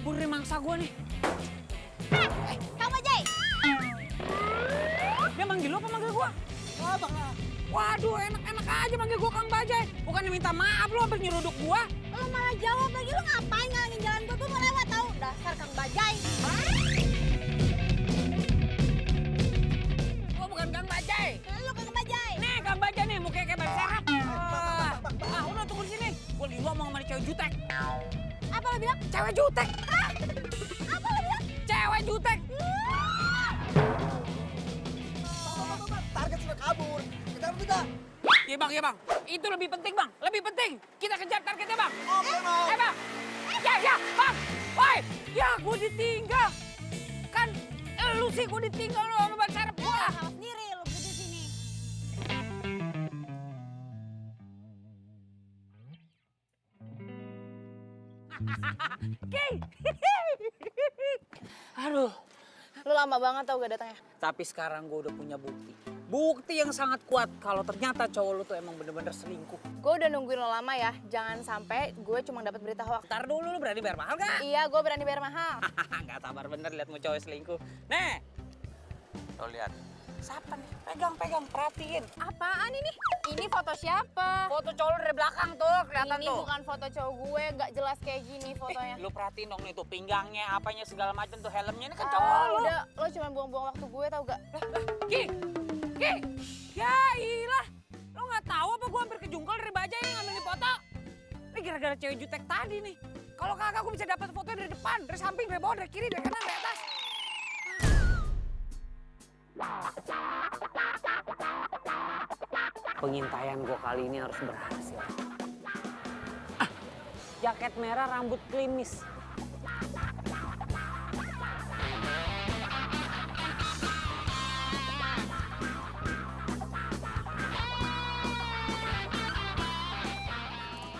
kabur dari mangsa gua nih. Kang Bajai. Dia manggil lo apa manggil gua? Waduh, enak-enak aja manggil gua Kang Bajai. Bukannya minta maaf lo hampir nyeruduk gua. Lo malah jawab lagi, lo ngapain ngalangin jalan gue mau lewat tau. Dasar Kang Bajai. Gua bukan Kang Bajai. Lo Kang Bajai. Nih Kang Bajai nih, mukanya kayak ban serap. Udah tunggu di sini. Gua lagi ngomong sama cewek jutek. Apa lo bilang? Cewek jutek. Apa lo bilang? Cewek jutek. Target sudah kabur. Kejar kita. Iya bang. Itu lebih penting bang. Lebih penting. Kita kejar targetnya bang. Oke, mau. Bang. Ya bang. Woi. Ya gue ditinggal. Kan lu sih gue ditinggal lo sama ban serep gua. Salah sendiri lo berdiri sini. Oke. Aduh. Lo lama banget tau gak datangnya. Tapi sekarang gue udah punya bukti. Bukti yang sangat kuat kalau ternyata cowok lu tuh emang bener-bener selingkuh. Gue udah nungguin lo lama ya, jangan sampai gue cuma dapat berita hoax. Ntar dulu lu berani bayar mahal gak? Iya, gue berani bayar mahal. Gak sabar bener liat mau cowok selingkuh. Nih. Lo lihat. Siapa nih? Pegang, perhatiin. Apaan ini? Ini foto siapa? Foto cowok lu dari belakang tuh, kelihatan Ini tuh. bukan foto cowok gue, nggak jelas kayak gini fotonya. Lu perhatiin dong nih tuh pinggangnya, apanya segala macam tuh helmnya ini kan Ah, cowok lu. udah, lo cuma buang-buang waktu gue tau gak? Ki. Ya ilah. Lo nggak tahu apa gua hampir kejungkal dari Bajai yang ngambil foto. Ini gara-gara cewek jutek tadi nih. Kalau kagak gua bisa dapat foto dari depan, dari samping, dari bawah, dari kiri, dari kanan, dari atas. Pengintaian gua kali ini harus berhasil. Jaket merah, rambut klimis.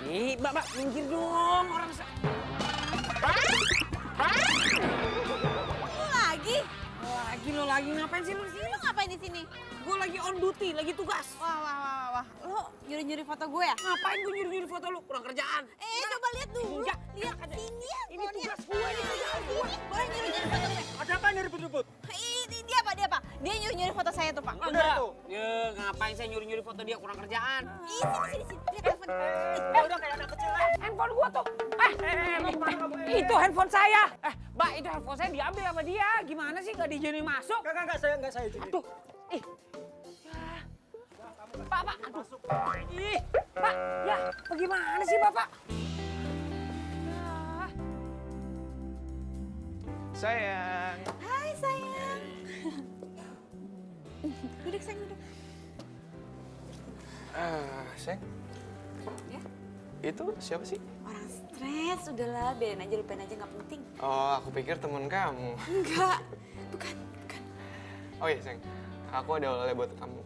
Ih, Mbak, minggir dong orang Lo lagi? Lo lagi ngapain sih lu di sini? Lo ngapain di sini? Gue lagi on duty, lagi tugas. Wah. Lo nyuri-nyuri foto gue ya? Ngapain gue nyuri-nyuri foto lu? Kurang kerjaan. Coba lihat dulu. Enggak. Lihat sini ya. Ini tugas gue, ini kerjaan gue. Boleh nyuri-nyuri foto gue? Ada apa nih ribut-ribut? Ini dia apa? Dia nyuri-nyuri foto saya tuh, Pak. Enggak. tuh. Ya, ngapain saya nyuri-nyuri foto dia? Kurang kerjaan. Sini. Lihat telepon. Udah kayak anak kecil lah. Handphone gua tuh. Itu handphone saya. Mbak, itu handphone saya diambil sama dia. Gimana sih nggak diizinin masuk? Enggak, saya izinin. Aduh. Ih. Ya. Pak. Aduh. Ih. Pak, ya. Bagaimana sih, Bapak? Ya. Sayang. Hai, sayang. Duduk, sayang, duduk. Sayang. Ya? Itu siapa sih? Orang stres, udahlah, biarin aja, lupain aja, nggak penting. Oh, aku pikir teman kamu. Enggak, bukan. Oh iya, sayang. Aku ada oleh buat kamu.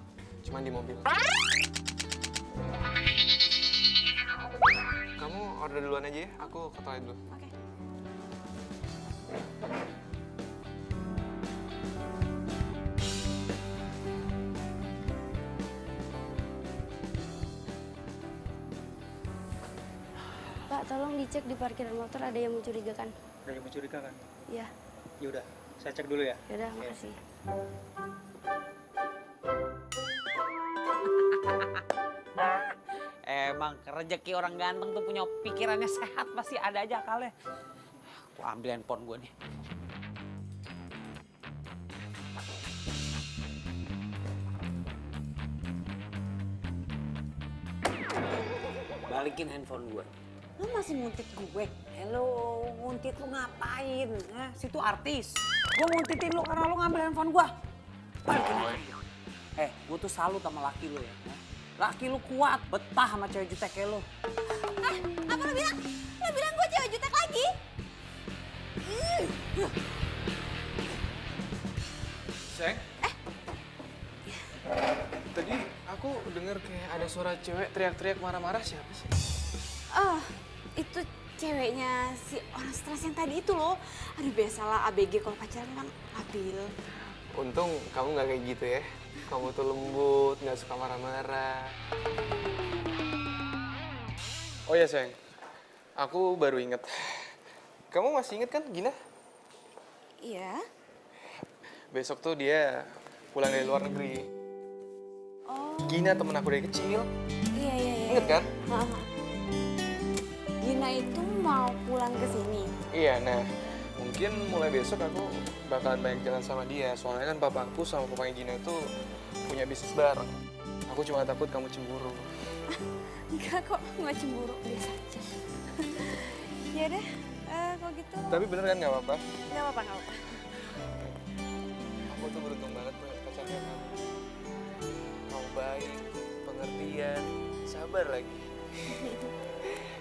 Cuman di mobil. Kamu order duluan aja ya. Aku ke toilet dulu. Oke. Pak, tolong dicek di parkiran motor ada yang mencurigakan. Ada yang mencurigakan? Iya, Ya udah, saya cek dulu ya. yaudah, makasih. Emang rezeki orang ganteng tuh punya pikirannya sehat, pasti ada aja akalnya. Aku ambil handphone gue nih. Balikin handphone gue. Lu masih nguntit gue? Hello, nguntit lu ngapain? Situ artis. Gue nguntitin lu karena lu ngambil handphone gue. Balikin handphone gue. Gue tuh salut sama laki lu ya. Laki lu kuat, betah sama cewek jutek kayak lu. Apa lo bilang? Lo bilang gue cewek jutek lagi? Sayang. Tadi aku dengar kayak ada suara cewek teriak-teriak marah-marah. Siapa sih? Oh, itu ceweknya si orang stres yang tadi itu loh. Aduh, biasalah ABG kalau pacaran kan labil. Untung kamu nggak kayak gitu ya. Kamu tuh lembut, nggak suka marah-marah. Oh ya sayang, aku baru inget. Kamu masih inget kan Gina? Iya. Besok tuh dia pulang dari luar negeri. Oh. Gina temen aku dari kecil. Iya, iya, iya. Ingat kan? Heeh. Gina itu mau pulang ke sini. Iya, nah mungkin mulai besok aku bakalan banyak jalan sama dia. Soalnya kan papa aku sama papanya Gina itu punya bisnis bareng. Aku cuma takut kamu cemburu. Enggak kok, nggak cemburu, biasa aja. Ya deh, kalau gitu. Tapi bener kan nggak apa-apa? Nggak apa-apa, nggak apa-apa. Aku tuh beruntung banget punya pacar kayak kamu. Kamu baik, pengertian, sabar lagi.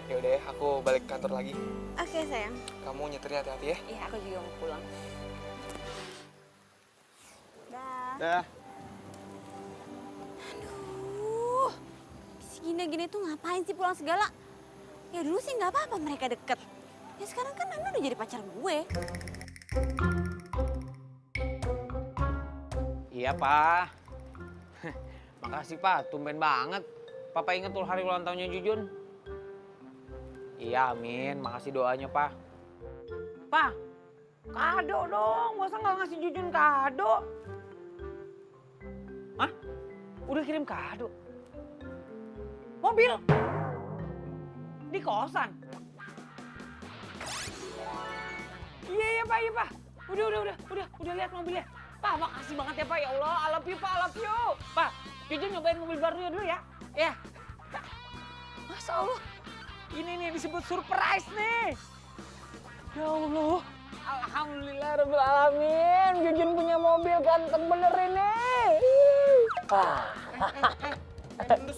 Ya udah ya, aku balik kantor lagi. Oke sayang. Kamu nyetirnya hati-hati ya. Iya, aku juga mau pulang. Dah. Dah. Aduh, si Gina-Gina itu ngapain sih pulang segala? Ya dulu sih nggak apa-apa mereka deket. Ya sekarang kan Nando udah jadi pacar gue. Iya, Pak. Makasih, Pak. Tumben banget. Papa inget tuh hari ulang tahunnya Jujun. Iya, amin. Makasih doanya, Pak. Pak, kado dong. Masa nggak ngasih Jujun kado? Hah? Udah kirim kado? Mobil? Di kosan? Iya, Pak, iya, Pak. Udah lihat mobilnya. Pak, makasih banget ya, Pak. Ya Allah, I love you, Pak, I love you. Pak, Jujun nyobain mobil barunya dulu ya. Ya. Masya Allah. Ini nih disebut surprise nih. Ya Allah. Alhamdulillah rabbil alamin. Jujun punya mobil ganteng bener ini.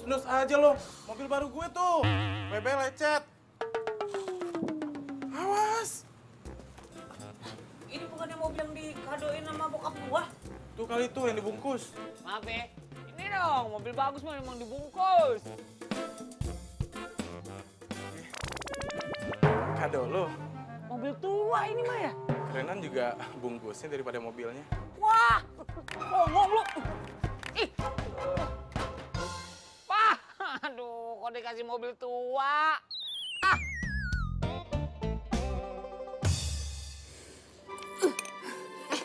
Nus aja lo, mobil baru gue tuh. WB lecet. Awas. Ini bukannya mobil yang dikadoin sama bokap gua? Tuh kali tuh yang dibungkus. Maaf ya. Ini dong, mobil bagus mah emang dibungkus. Kado lo. Mobil tua ini mah ya. Kerenan juga bungkusnya daripada mobilnya. Wah, ngomong lu. Ih. Pak, aduh, kok dikasih mobil tua? Ah.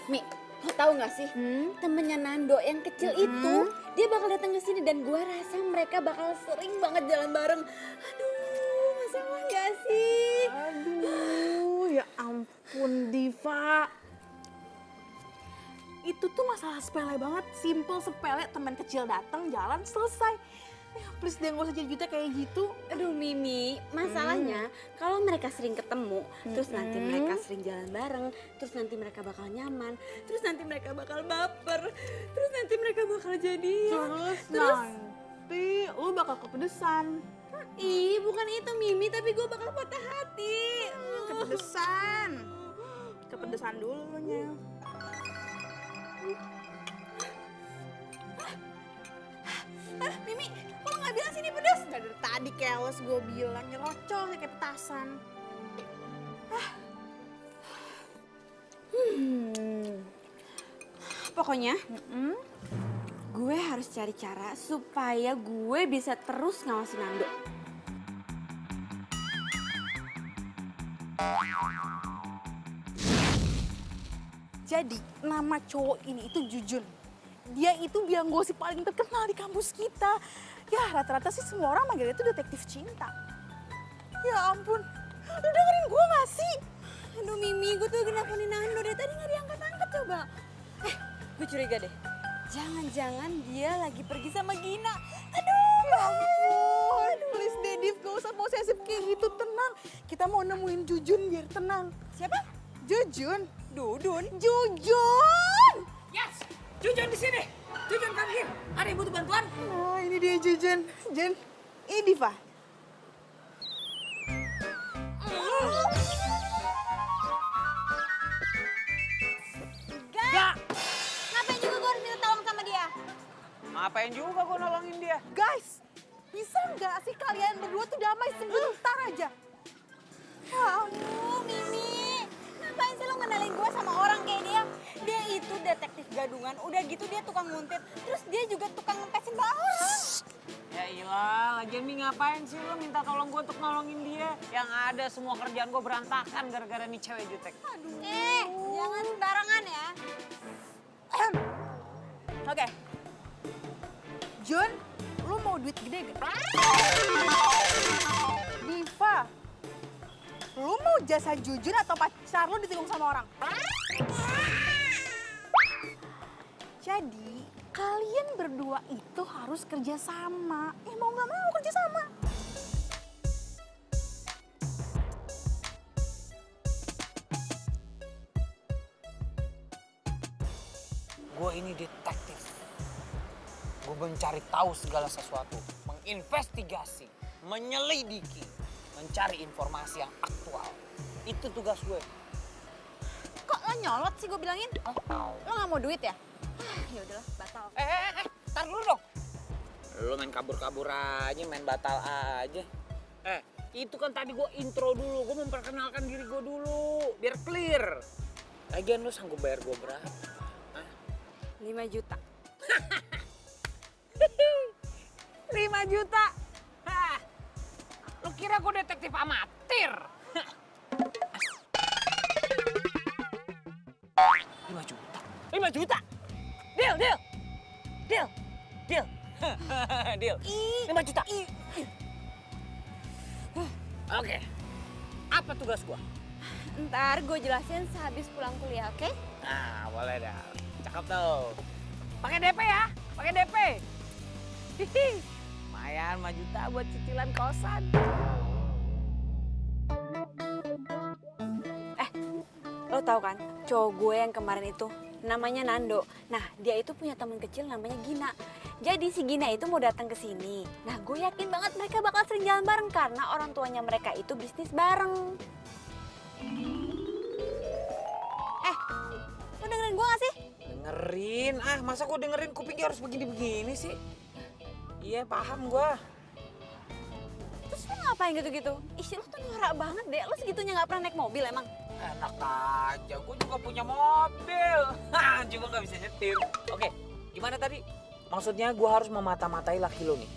Mi, lo tau gak sih? Temennya Nando yang kecil itu, dia bakal datang ke sini dan gua rasa mereka bakal sering banget jalan bareng. Aduh, masalah gak sih? Aduh, ya ampun Diva. Itu tuh masalah sepele banget, simple sepele, teman kecil datang, jalan, selesai. Ya please deh gak usah jadi juta kayak gitu. Aduh Mimi, masalahnya kalau mereka sering ketemu, terus nanti mereka sering jalan bareng, terus nanti mereka bakal nyaman, terus nanti mereka bakal baper, terus nanti mereka bakal jadian. Terus nanti lu bakal kepedesan. Ih, bukan itu Mimi, tapi gue bakal patah hati. Kepedesan. Kepedesan dulunya. Mimi, kok lo gak bilang sini pedas? Dari tadi keles gue bilang, nyerocol kayak petasan. Pokoknya, gue harus cari cara supaya gue bisa terus ngawasin Nando. Jadi, nama cowok ini itu Jujun. Dia itu biang gosip paling terkenal di kampus kita. Ya, rata-rata sih semua orang manggilnya itu detektif cinta. Ya ampun, lu dengerin gue gak sih? Aduh Mimi, gue tuh lagi nelfonin Nando dari tadi gak diangkat-angkat coba. Gue curiga deh. Jangan-jangan dia lagi pergi sama Gina. Aduh, ya ampun. Please deh, Div, gak usah posesif kayak gitu, tenang. Kita mau nemuin Jujun biar tenang. Siapa? Jujun. Dudun. Jujun! Yes, Jujun di sini. Jujun come here. Ada yang butuh bantuan? Nah, ini dia Jujun. Jen, ini Diva. Gak. Ngapain juga gue harus minta tolong sama dia? Ngapain juga gua nolongin dia? Guys, bisa nggak sih kalian berdua tuh damai sebentar aja? Ya ampun, Mimi. Ngapain sih lo ngenalin gue sama orang kayak dia? Dia itu detektif gadungan, udah gitu dia tukang nguntit. Terus dia juga tukang ngempesin orang. Ya iyalah, lagian Mi ngapain sih lo minta tolong gue untuk nolongin dia? Yang ada semua kerjaan gue berantakan gara-gara nih cewek jutek. Jangan sembarangan ya. Oke. Jun, lu mau duit gede gak? Diva, lu mau jasa Jujun atau pacar lu ditikung sama orang? Jadi, kalian berdua itu harus kerja sama. Mau nggak mau kerja sama. Gue ini detektif. Gue mencari tahu segala sesuatu, menginvestigasi, menyelidiki, mencari informasi yang aktual. Itu tugas gue. Kok lo nyolot sih gue bilangin? Lo nggak mau duit ya? Ya udahlah, batal. Tar dulu dong. Lo main kabur-kabur aja, main batal aja. Itu kan tadi gue intro dulu, gue memperkenalkan diri gue dulu, biar clear. Lagian lo sanggup bayar gue berapa? 5 juta. 5 juta? Hah. Lo kira gue detektif amatir? 5 juta? 5 juta? Deal. Deal. 5 juta. Oke. Apa tugas gua? Ntar gue jelasin sehabis pulang kuliah, oke? Nah, boleh dah. Cakep tuh. Pakai DP ya? Pakai DP. Hihi. Lumayan 5 juta buat cicilan kosan. Lo tau kan, cowok gue yang kemarin itu namanya Nando. Nah, dia itu punya teman kecil namanya Gina. Jadi si Gina itu mau datang ke sini. Nah, gue yakin banget mereka bakal sering jalan bareng karena orang tuanya mereka itu bisnis bareng. Lo dengerin gue gak sih? Dengerin? Masa gua dengerin kupingnya harus begini-begini sih? Iya, paham gua. Terus lo ngapain gitu-gitu? Ih, lo tuh norak banget deh. Lo segitunya gak pernah naik mobil emang? Enak aja, gue juga punya mobil. Cuma nggak bisa nyetir. Oke, gimana tadi? Maksudnya gue harus memata-matai laki lo nih.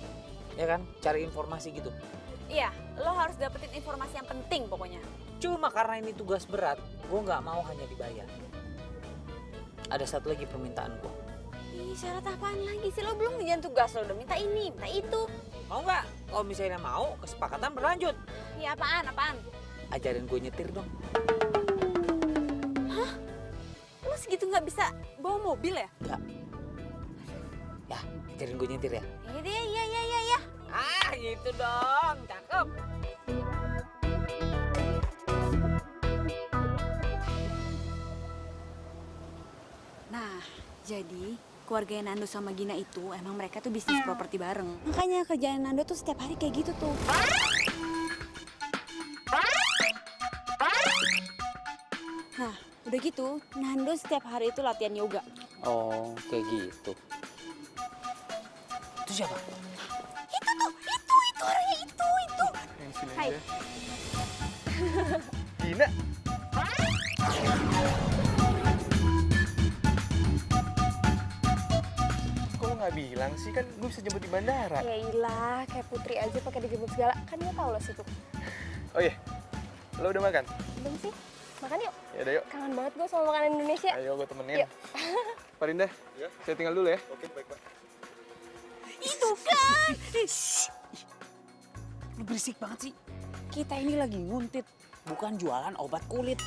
Ya kan? Cari informasi gitu. Iya, lo harus dapetin informasi yang penting pokoknya. Cuma karena ini tugas berat, gue nggak mau hanya dibayar. Ada satu lagi permintaan gue. Ih, syarat apaan lagi sih? Lo belum ngerjain tugas, lo udah minta ini, minta itu. Mau nggak? Kalau misalnya mau, kesepakatan berlanjut. Iya, apaan? Ajarin gue nyetir dong. Lo segitu nggak bisa bawa mobil ya? Nggak. Ya, ajarin gue nyetir ya. Iya. Gitu dong. Cakep. Nah, jadi keluarga Nando sama Gina itu emang mereka tuh bisnis properti bareng. Makanya kerjaan Nando tuh setiap hari kayak gitu tuh. Nah, udah gitu, Nando setiap hari itu latihan yoga. Oh, kayak gitu. Itu siapa? Itu orangnya itu. Yang sini Hai. aja. Gina. Kok lo nggak bilang sih? Kan gue bisa jemput di bandara. Ya ilah, kayak Putri aja pakai dijemput segala. Kan dia tahu lo situ. Oh iya, lo udah makan? Belum sih? Makan yuk. Ya udah yuk. Kangen banget gue sama makanan Indonesia. Ayo gue temenin. Yuk. Pak Rinda, saya tinggal dulu ya. Oke, baik Pak. Itu kan. Lu berisik banget sih. Kita ini lagi nguntit, bukan jualan obat kulit.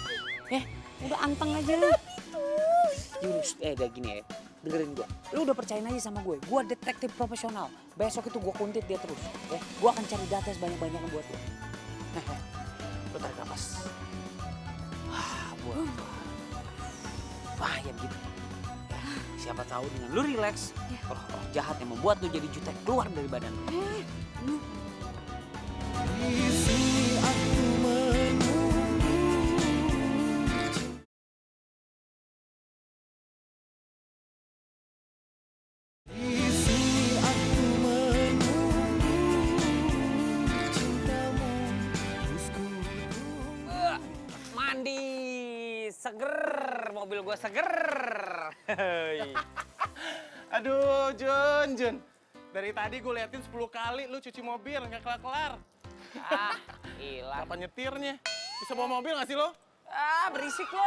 Udah anteng aja lu. Yunus, udah gini ya. Dengerin gua. Lu udah percayain aja sama gue. Gua detektif profesional. Besok itu gua kuntit dia terus. Ya, gua akan cari data sebanyak-banyaknya buat lu. Lu tarik napas. Buat. Bahaya gitu. Siapa tahu dengan lu relax, roh-roh jahat yang membuat lu jadi jutek keluar dari badan lu. Mandi, seger, mobil gua seger. Aduh, Jun. Dari tadi gue liatin 10 kali lu cuci mobil, nggak kelar-kelar. Ah, hilang. Apa nyetirnya? Bisa bawa mobil nggak sih lo? Ah, berisik lo.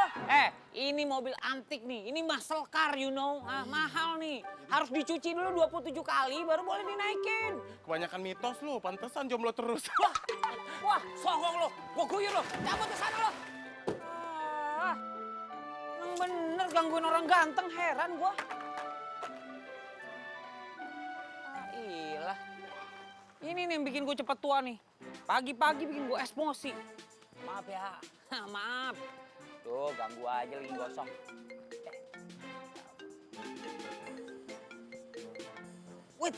Ini mobil antik nih. Ini muscle car, you know. Ah, mahal nih. Harus dicuci dulu 27 kali baru boleh dinaikin. Kebanyakan mitos lu, pantesan jomblo terus. Wah, songong lo. Gua guyur lo. Cabut ke sana lo. Ah, emang bener gangguin orang ganteng, heran gua. Ah, ilah. Ini nih yang bikin gue cepet tua nih. Pagi-pagi bikin gue emosi. Maaf ya, maaf. Tuh, ganggu aja lagi gosong. Wait,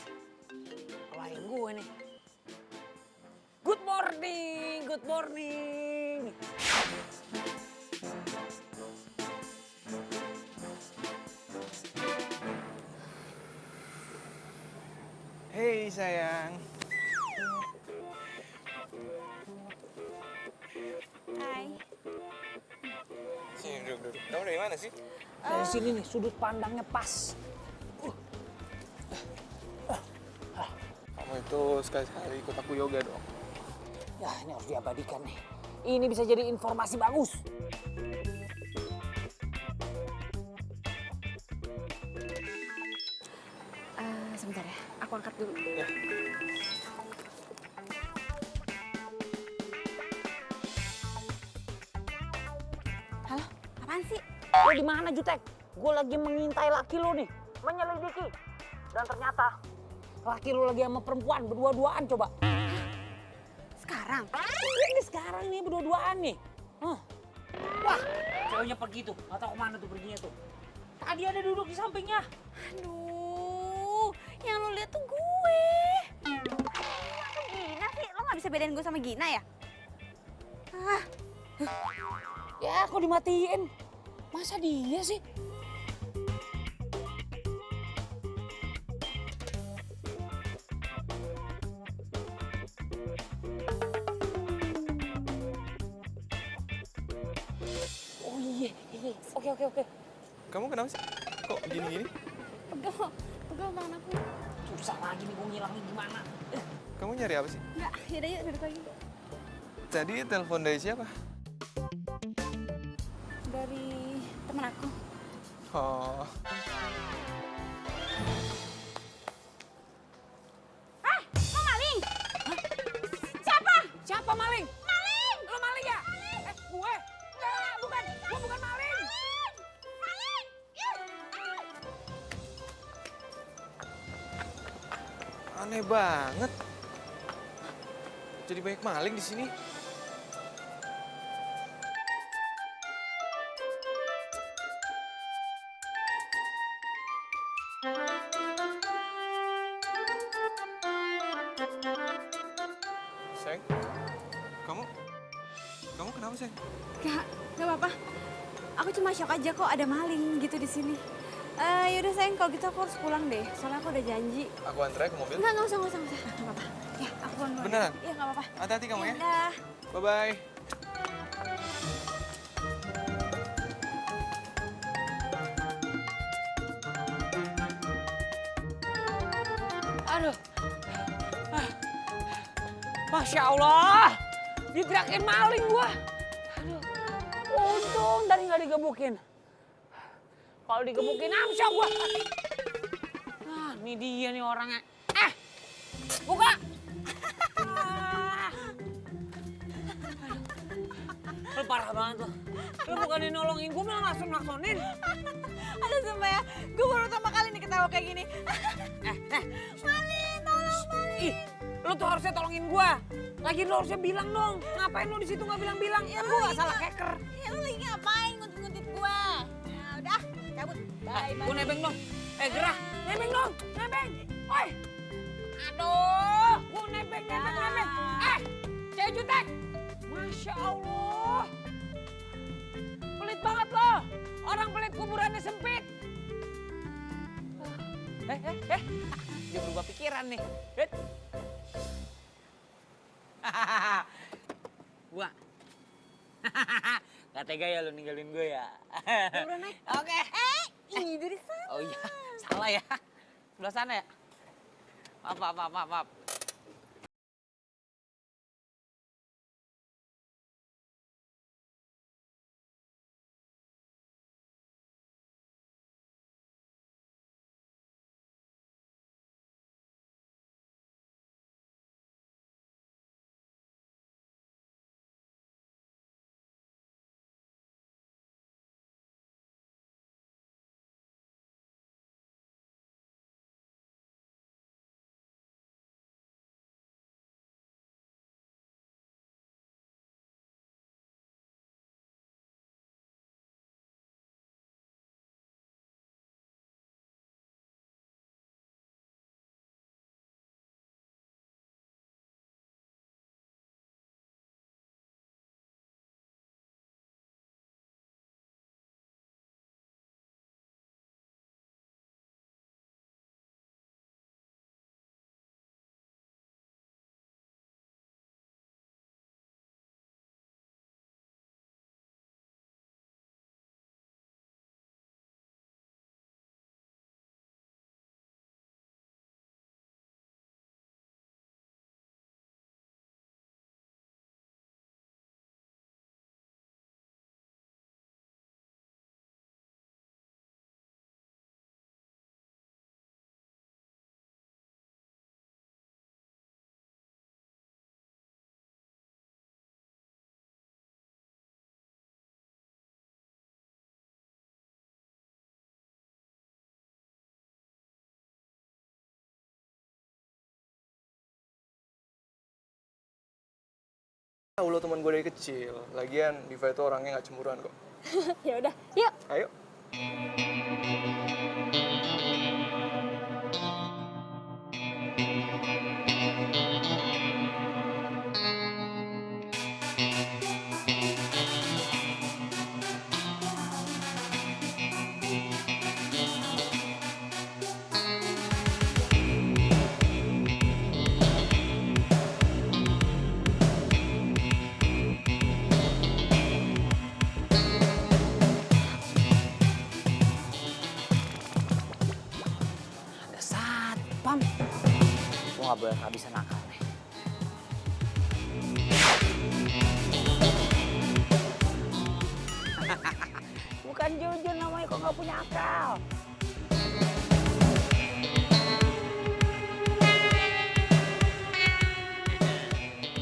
klien gue nih. Good morning, good morning. Hei sayang. Hai. Sini duduk. Kamu dari mana sih? Dari sini nih, sudut pandangnya pas. Kamu itu sekali-sekali ikut aku yoga dong. Ya, ini harus diabadikan nih. Ini bisa jadi informasi bagus. Sebentar ya, aku angkat dulu. Halo, apaan sih? Lo di mana, Jutek? Gue lagi mengintai laki lo nih, menyelidiki. Dan ternyata laki lo lagi sama perempuan berdua-duaan coba. Sekarang? Ini sekarang nih berdua-duaan nih. Wah, ceweknya pergi tuh, nggak tahu kemana tuh perginya tuh. Tadi ada duduk di sampingnya. Aduh, yang lo lihat tuh gue. Gina sih, lo nggak bisa bedain gue sama Gina ya? Ya, kok dimatiin? Masa dia sih? Oh iya. Oke. Kamu kenapa sih? Kok gini-gini? Pegel tangan aku. Susah lagi nih gue ngilangnya gimana. Kamu nyari apa sih? Enggak, yaudah yuk duduk lagi. Tadi telepon dari siapa? Dari temen aku. Oh, Lo maling? Siapa maling? Maling! Lo maling ya? Gue? Enggak, bukan. Gue bukan maling. aneh banget. Jadi banyak maling di sini. Sayang, kamu kenapa sayang? Gak apa-apa. Aku cuma shock aja kok ada maling gitu di sini. Yaudah sayang, kalau gitu aku harus pulang deh. Soalnya aku udah janji. Aku antar ke mobil. Enggak usah. Gak apa-apa. Ya, aku pulang dulu. Beneran? Iya, gak apa-apa. Hati-hati kamu ya. Udah. Bye-bye. Aduh. Masya Allah. Diteriakin maling gua. Aduh. Untung tadi nggak digebukin. Kalau digebukin amsyong gua. Nah, ini dia nih orangnya. Buka. Lu parah banget lo. Lu bukannya nolongin gua malah naksonin. Aduh sumpah ya, gue baru pertama kali nih ketawa kayak gini. Maling, tolong maling. Ih, lu tuh harusnya tolongin gua. Lagi lu harusnya bilang dong. Ngapain lu di situ nggak bilang-bilang? Ya gua nggak salah hacker. Ya lu lagi ngapain nguntit-nguntit gue? Ya udah, cabut. Bye, Gua nebeng dong. Gerah, nebeng dong, nebeng. Oi. Aduh, gua nebeng. Cewek jutek. Masya Allah. Pelit banget lo. Orang pelit kuburannya sempit. Dia berubah pikiran nih. Gua. Gak tega ya lu ninggalin gue ya. Udah naik. Oke. Ini dari sana. Oh iya, salah ya. Sebelah sana ya. Maaf. Lo teman gue dari kecil. Lagian Diva itu orangnya nggak cemburuan kok. Ya udah, yuk. Ayo. Ada satpam. Gue nggak boleh kehabisan akal nih. Bukan Jujun namanya, kok nggak punya akal.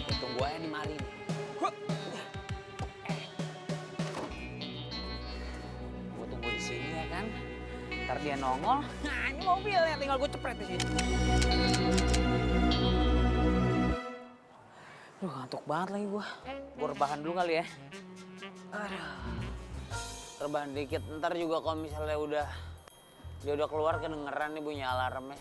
Untung gue yang dimari. Gue tunggu di sini ya kan. Ntar dia nongol. Nah ini mobilnya, tinggal gue cepret di sini. Duh ngantuk banget lagi gue. Gue rebahan dulu kali ya. Aduh. Rebahan dikit, ntar juga kalau misalnya dia udah keluar kedengeran nih bunyi alarmnya.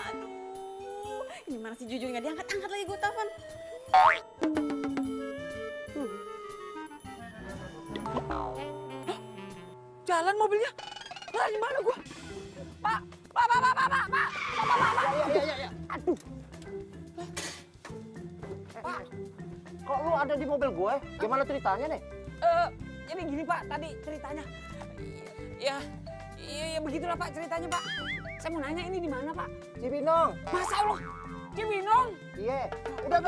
Aduh, ini mana si Jujun nggak diangkat-angkat lagi gue telepon. Jalan mobilnya. Lah di mana gua? Pak. Aduh. Pak, kok lu ada di mobil gue? Gimana ceritanya nih? Ini gini Pak, tadi ceritanya. Iya begitulah Pak ceritanya Pak. Saya mau nanya ini di mana Pak? Cibinong. Masa Allah, Cibinong? Iya. Udah,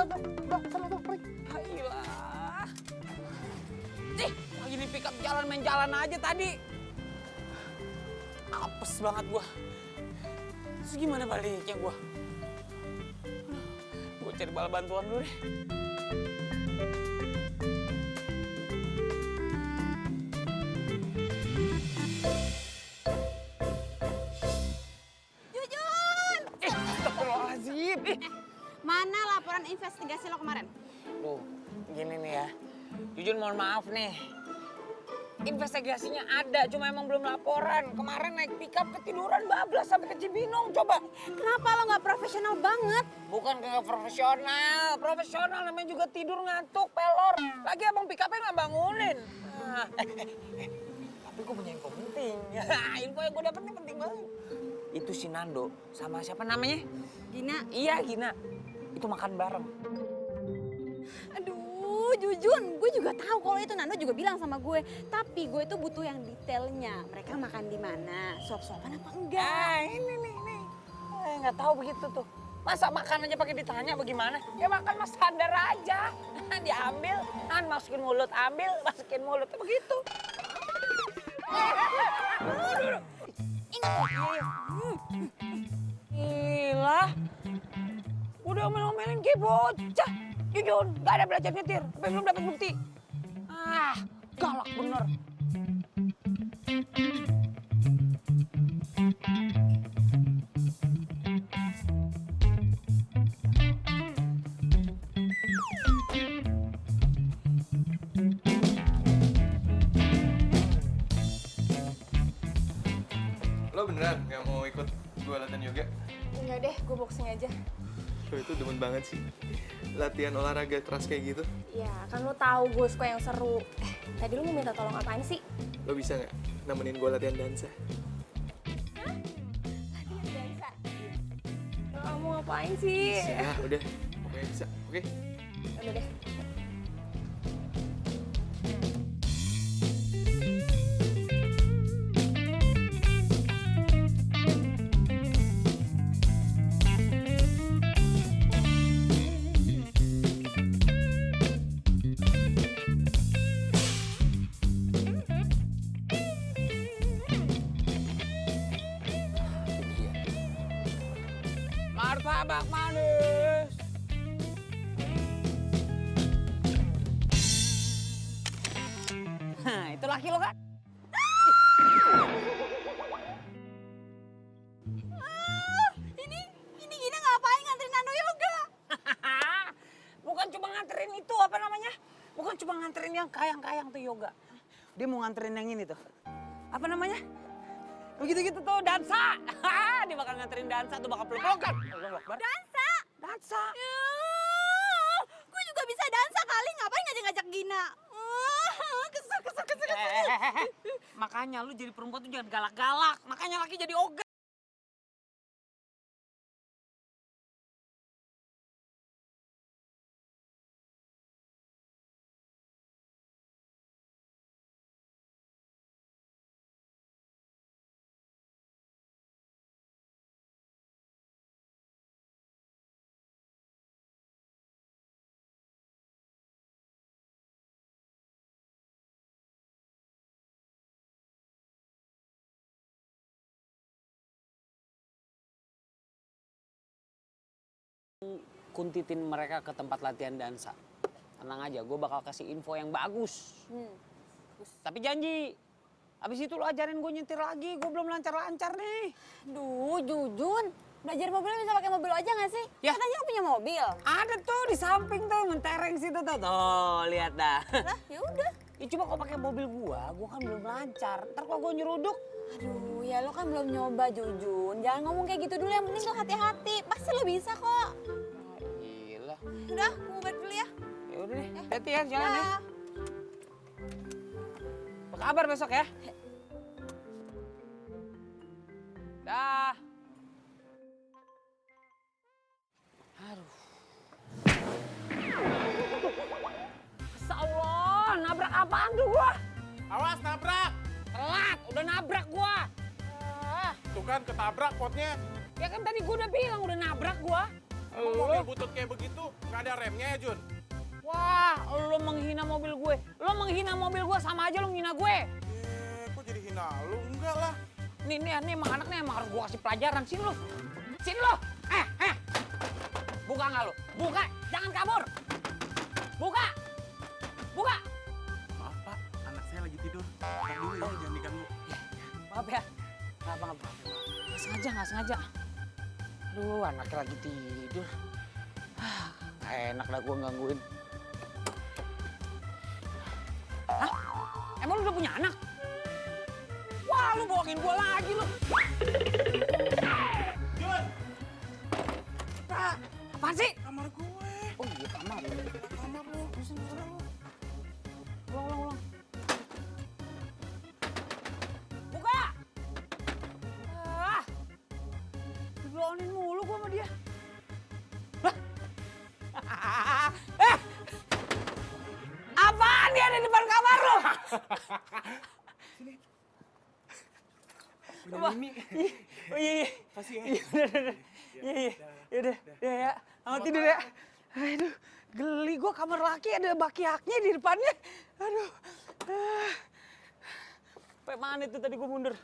sana tuh, pergi. Ayolah. Cih, lagi di pick up jalan main jalan aja tadi. Apes banget gua. Terus gimana baliknya gua? Gua cari bala bantuan dulu deh. Jujun! Astagfirullahaladzim. Mana laporan investigasi lo kemarin? Loh, gini nih ya. Jujun mohon maaf nih. investigasinya ada, cuma emang belum laporan. Kemarin naik pickup ketiduran bablas sampai ke Cibinong, coba. Kenapa lo nggak profesional banget? Bukan kagak profesional namanya juga tidur ngantuk, pelor. Lagi abang pickupnya nggak bangunin. Ah, tapi gue punya info penting. Info yang gue dapet ini penting banget. Itu si Nando sama siapa namanya? Gina. Iya, Gina. Itu makan bareng. Aduh, Jujun, gue juga tahu kalau itu Nando juga bilang sama gue. Tapi gue tuh butuh yang detailnya. Mereka makan di mana? Suap-suapan apa enggak? Ini nih. Nggak tahu begitu tuh. Masa makan aja pakai ditanya bagaimana? Ya makan mas sadar aja. Diambil, masukin mulut, ambil, masukin mulut. Begitu. Gila. Udah omel-omelin kayak bocah. Jujur, gak ada belajar nyetir. Tapi belum dapat bukti. Ah, galak bener. Lo beneran nggak mau ikut gue latihan yoga? Enggak deh, gue boxing aja. Lo itu demen banget sih. Latihan olahraga keras kayak gitu. Ya, kan lo tahu gue suka yang seru. Tadi lo mau minta tolong apaan sih? Lo bisa nggak nemenin gue latihan dansa? Kamu ngapain sih? Ya udah, pokoknya bisa. Oke? Udah deh. Martabak manis. Itu laki lo kan? Ini Gina ngapain nganterin Nando yoga? Bukan cuma nganterin itu, apa namanya? Bukan cuma nganterin yang kayang-kayang tuh yoga. Dia mau nganterin yang ini tuh. Apa namanya? Begitu-gitu tuh, dansa. Dia bakal nganterin dansa tuh, bakal peluk-pelukan. Dansa? Dansa. Gue juga bisa dansa kali, ngapain ngajak-ngajak Gina? Kesel. Makanya lu jadi perempuan tuh jangan galak-galak. Makanya laki jadi ogah. Kuntitin mereka ke tempat latihan dansa. Tenang aja, gue bakal kasih info yang bagus. Tapi janji, abis itu lo ajarin gue nyetir lagi. Gue belum lancar-lancar nih. Duh, Jujun. Belajar mobil bisa pakai mobil aja nggak sih? Ya. Katanya lo punya mobil. Ada tuh di samping tuh, mentereng situ tuh. Tuh, lihat dah. Lah, ya udah. Ya cuma kalau pakai mobil gua kan belum lancar. Ntar kalau gua nyeruduk, Aduh, ya lo kan belum nyoba, Jujun. Jangan ngomong kayak gitu dulu, yang penting lo hati-hati. Pasti lo bisa kok. gila. Udah, gue mau balik dulu ya. Ya udah deh, hati ya, jalan ya. Dah. Apa kabar besok ya? Dah. Aduh. Masya Allah, nabrak apaan tuh gua? Awas nabrak. Telat, udah nabrak gua. Tuh kan ketabrak potnya. Ya kan tadi gua udah bilang udah nabrak gua. Emang mobil butut kayak begitu nggak ada remnya ya Jun? Wah, lo menghina mobil gue. Lo menghina mobil gue sama aja lo menghina gue. Kok jadi hina lu? Enggak lah. Nih emang anaknya emang harus gue kasih pelajaran. Sini lo. Sini lo. Buka nggak lo? Buka. Jangan kabur. Buka. Buka. Maaf Pak, anak saya lagi tidur. Ntar dulu ya, jangan diganggu. Maaf ya. Maaf. Nggak sengaja. Aduh, anaknya lagi tidur. Nggak enak dah gue gangguin. Hah? Emang lu udah punya anak? Wah, lu bohongin gua lagi lu. Jun, Apaan sih? kamar gue. Oh iya, kamar. Kamar lu, sana lu. Ulang. Buka! Dibilangin mulu gua sama dia. Lah! Apaan dia ada di depan kamar lu? Punya Mimi. Oh iya. Kasih ya. Iya, ya. Selamat tidur ya. Aduh, geli gua kamar laki ada baki-haknya di depannya. Aduh. Sampai mana itu tadi gua mundur.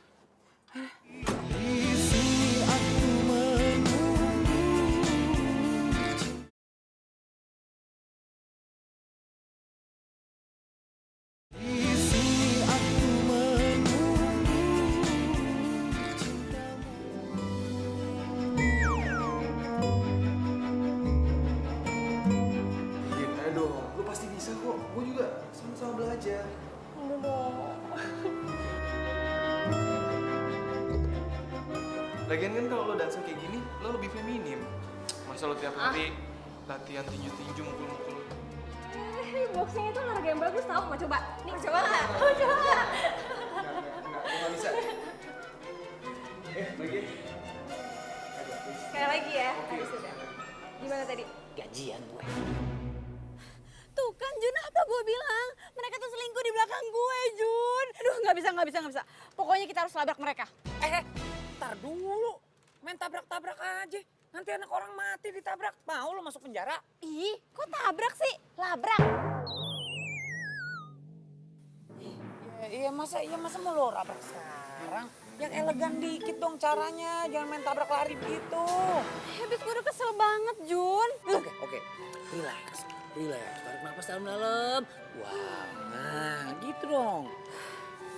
Din, ayo dong. Lu pasti bisa kok. Gue juga sama-sama belajar. Lagian kan kalau lo dansa kayak gini, lo lebih feminim. Masa lo tiap hari latihan tinju-tinju mukul-mukul. Boxing itu olahraga yang bagus tau, mau coba? Nih, mau coba nggak? Mau coba nggak? Gue gak bisa. Lagi. Sekali lagi ya, tadi sudah. Gimana tadi? Gajian gue. Tuh kan Jun, apa gue bilang? Mereka tuh selingkuh di belakang gue, Jun. Aduh, nggak bisa. Pokoknya kita harus labrak mereka. Ntar dulu. Main tabrak-tabrak aja. Nanti anak orang mati ditabrak. Mau lo masuk penjara? Ih, kok tabrak sih? Labrak. Iya masa mau lo rabrak sekarang? Yang elegan dikit dong caranya. Jangan main tabrak lari begitu. Habis gue udah kesel banget, Jun. Oke. Relax. Tarik nafas dalam-dalam. Wah, nah gitu dong.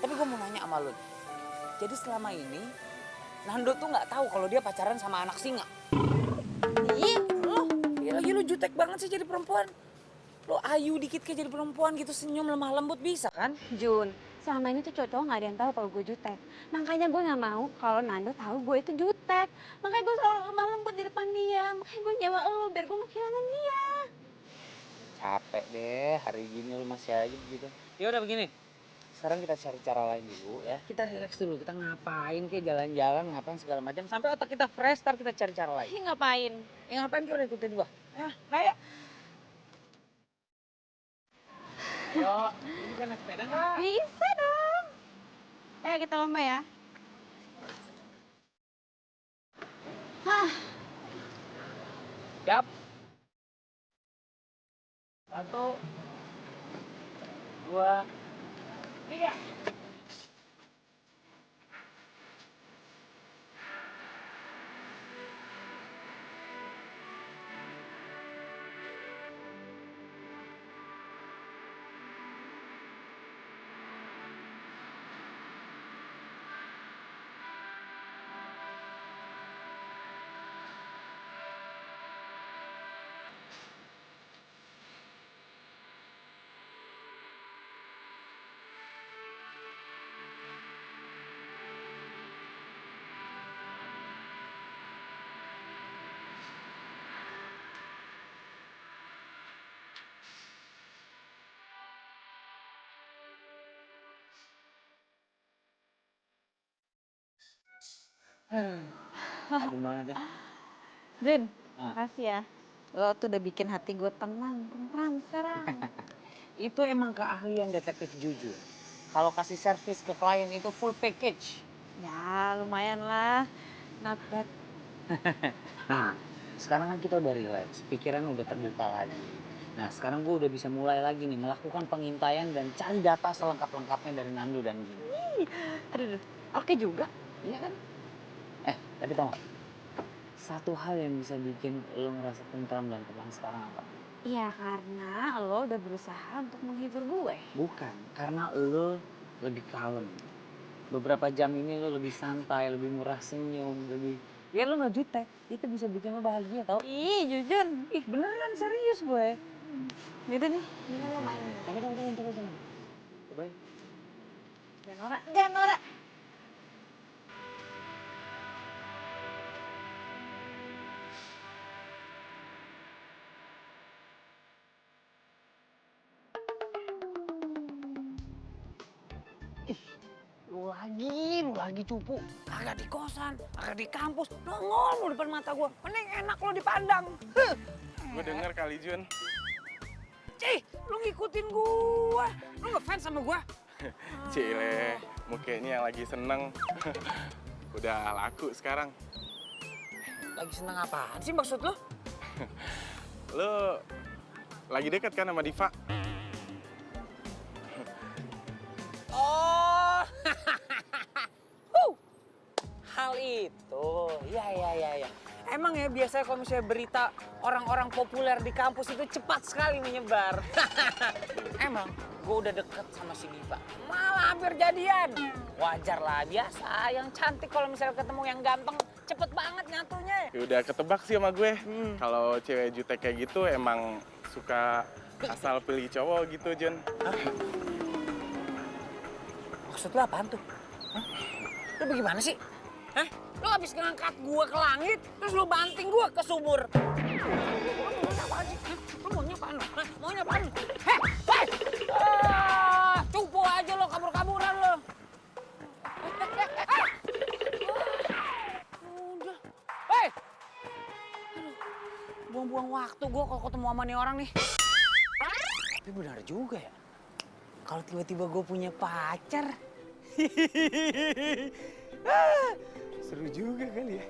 Tapi gue mau nanya sama lo. Jadi selama ini Nando tuh nggak tahu kalau dia pacaran sama anak singa. Ih, lo. Iya lagi lu jutek banget sih jadi perempuan. Lo ayu dikit kayak jadi perempuan gitu senyum lemah lembut bisa kan? Jun, selama ini tuh cowok nggak ada yang tahu kalau gue jutek. Makanya gue nggak mau kalau Nando tahu gue itu jutek. Makanya gue selalu lemah lembut di depan dia. Makanya gue nyewa lo biar gue nggak kehilangan dia. Capek deh hari gini lu masih aja begitu. Ya udah begini. Sekarang kita cari cara lain dulu ya. Kita relax dulu. Kita ngapain kayak jalan-jalan, ngapain segala macam sampai otak kita fresh, ntar kita cari cara lain. Ih, ngapain? Ya ngapain kita udah ikutin gua. Ya, kayak. Yo, ini kan naik sepeda nggak? Bisa dong. Ayo kita lomba ya. Siap. 1, 2, 3. Aduh banget ya. Jun, Ah. makasih ya. Lo tuh udah bikin hati gue tenang sekarang. Itu emang keahlian detektif jujur. Kalau kasih servis ke klien itu full package. Ya lumayan lah. Not bad. Nah, sekarang kan kita udah relax, pikiran udah terbuka lagi. Nah, sekarang gue udah bisa mulai lagi nih melakukan pengintaian dan cari data selengkap-lengkapnya dari Nando dan Gini. Aduh, oke juga. Iya kan? Tapi tau gak? Satu hal yang bisa bikin lo ngerasa tentram dan tenang sekarang apa? Iya karena lo udah berusaha untuk menghibur gue. Bukan, karena lo lebih kalem. Beberapa jam ini lo lebih santai, lebih murah senyum, lebih... Ya lo gak jutek, itu bisa bikin lo bahagia tau? Ih jujur. Ih beneran serius gue. Gitu nih, gimana lo main? Coba. Coba. Jangan norak. Lu lagi cupu. Kagak di kosan, kagak di kampus. Nongol lu depan mata gua. Mending enak lu dipandang. Gue denger kali Jun. Cih, lu ngikutin gua. Lu ngefans sama gua? Cile, mukanya yang lagi seneng. Udah laku sekarang. Lagi seneng apaan sih maksud lu? Lu lagi deket kan sama Diva? Oh, hal itu, ya. Emang ya biasanya kalau misalnya berita orang-orang populer di kampus itu cepat sekali menyebar. Emang gue udah deket sama si Diva, malah hampir jadian. Wajar lah, biasa. Yang cantik kalau misalnya ketemu yang ganteng, cepet banget nyatunya. Ya udah ketebak sih sama gue. Kalau cewek jutek kayak gitu emang suka asal pilih cowok gitu, Jun. Maksud lu apaan tuh? Hah? Lu bagaimana sih? Hah? Lu habis ngangkat gua ke langit, terus lu banting gua ke sumur. Lu maunya apaan sih? Hah? Lu maunya apaan lu? Hah? Maunya apaan lu? Hei! Cupu aja lo, kabur-kaburan lo. Udah. Hei! Aduh, buang-buang waktu gua kalau ketemu sama nih orang nih. Tapi benar juga ya. Kalau tiba-tiba gue punya pacar, seru juga kali ya.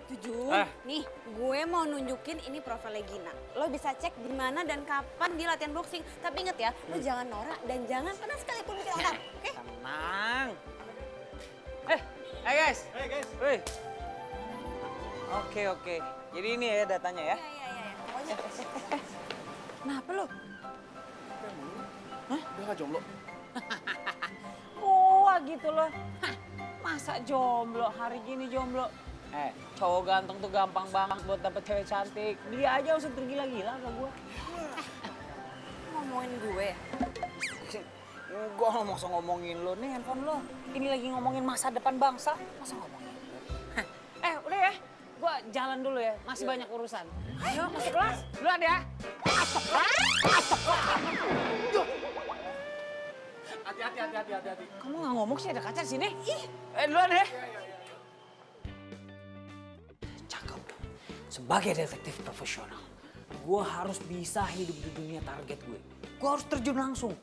Jujur. Nih, gue mau nunjukin ini profilnya Gina. Lo bisa cek di mana dan kapan dia latihan boxing. Tapi inget ya, lo jangan norak dan jangan pernah sekalipun bikin orang. Oke? Tenang. Hey guys. Hey guys. Wih. Oke. Jadi ini ya datanya ya. Iya. Pokoknya. Kenapa lo? Udah gak jomblo? Wah gitu loh. Hah, masa jomblo, hari gini jomblo? Cowok ganteng tuh gampang banget buat dapet cewek cantik. Dia aja usah tergila-gila sama gue. Ngomongin gue. Gue nggak usah ngomongin lo nih handphone lo. Ini lagi ngomongin masa depan bangsa. Masa ngomongin lo? Udah ya. Gue jalan dulu ya. Masih banyak urusan. Ayo masuk kelas. Duluan ya. Masuk kelas. Hati-hati. Kamu nggak ngomong sih ada kaca di sini? Duluan ya. Cakep. Sebagai detektif profesional, gue harus bisa hidup di dunia target gue. Gue harus terjun langsung.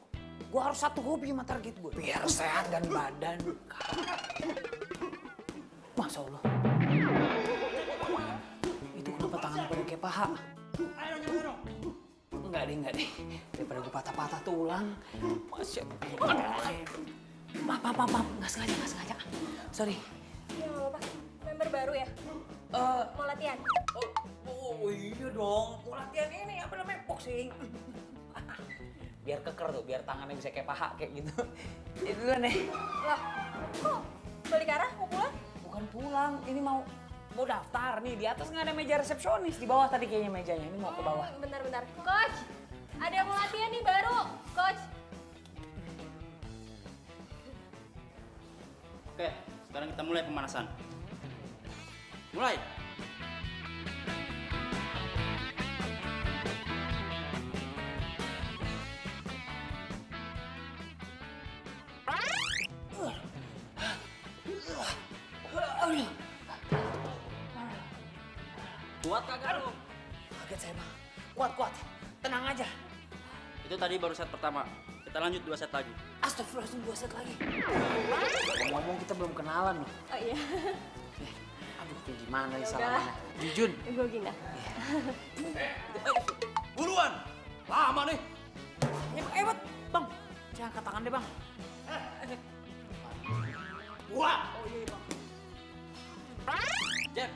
Gue harus satu hobi sama target gue. Biar sehat dan badan. Masya Allah. Itu kenapa tangannya pada kayak paha? Enggak deh. Daripada gue patah-patah tulang. Masya Allah. Maaf. Nggak sengaja. Sorry. Ya apa? Member baru ya? Mau latihan? Oh iya dong. Mau latihan ini apa namanya? Boxing. Biar keker tuh, biar tangannya bisa kayak paha kayak gitu. Itu duluan nih. Loh, kok balik arah mau pulang? Bukan pulang, ini mau daftar nih. Di atas nggak ada meja resepsionis, di bawah tadi kayaknya mejanya. Ini mau ke bawah. Bentar. Coach, ada yang mau latihan nih baru. Coach. Oke, sekarang kita mulai pemanasan. Mulai. Kuat kagak lu? Kaget saya bang. Kuat. Tenang aja. Itu tadi baru set pertama. Kita lanjut 2 set lagi. Astagfirullahaladzim, 2 set lagi. Ngomong kita belum kenalan loh. Oh iya. Aduh, kayak gimana nih salamannya? Jujun. Gue Gina. Buruan! Lama nih. Hebat, bang. Jangan angkat tangan deh bang. Buat! Oh iya bang. Jab.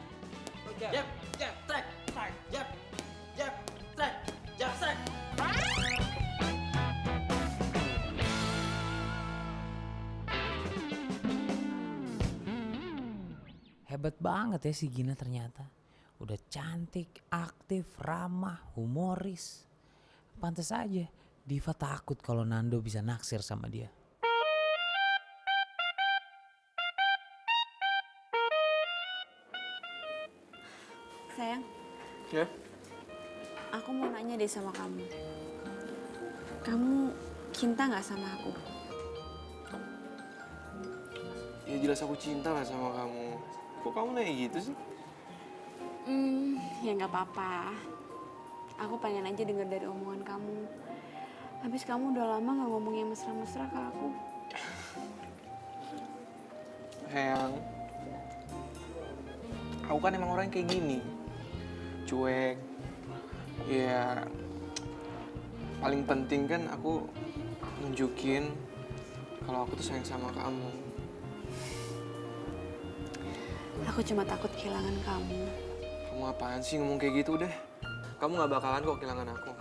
Track. Jab. Track. Hebat banget ya si Gina ternyata. Udah cantik, aktif, ramah, humoris. Pantes aja Diva takut kalau Nando bisa naksir sama dia. Sayang, Ya? aku mau nanya deh sama kamu. Kamu cinta nggak sama aku? Ya jelas aku cinta lah sama kamu. Kok kamu nanya gitu sih? Ya nggak apa-apa. Aku pengen aja denger dari omongan kamu. Habis kamu udah lama nggak ngomong yang mesra-mesra ke aku. Sayang, aku kan emang orang kayak gini. Cuek. Ya, paling penting kan aku nunjukin kalau aku tuh sayang sama kamu. Aku cuma takut kehilangan kamu. Kamu apaan sih ngomong kayak gitu udah? Kamu gak bakalan kok kehilangan aku.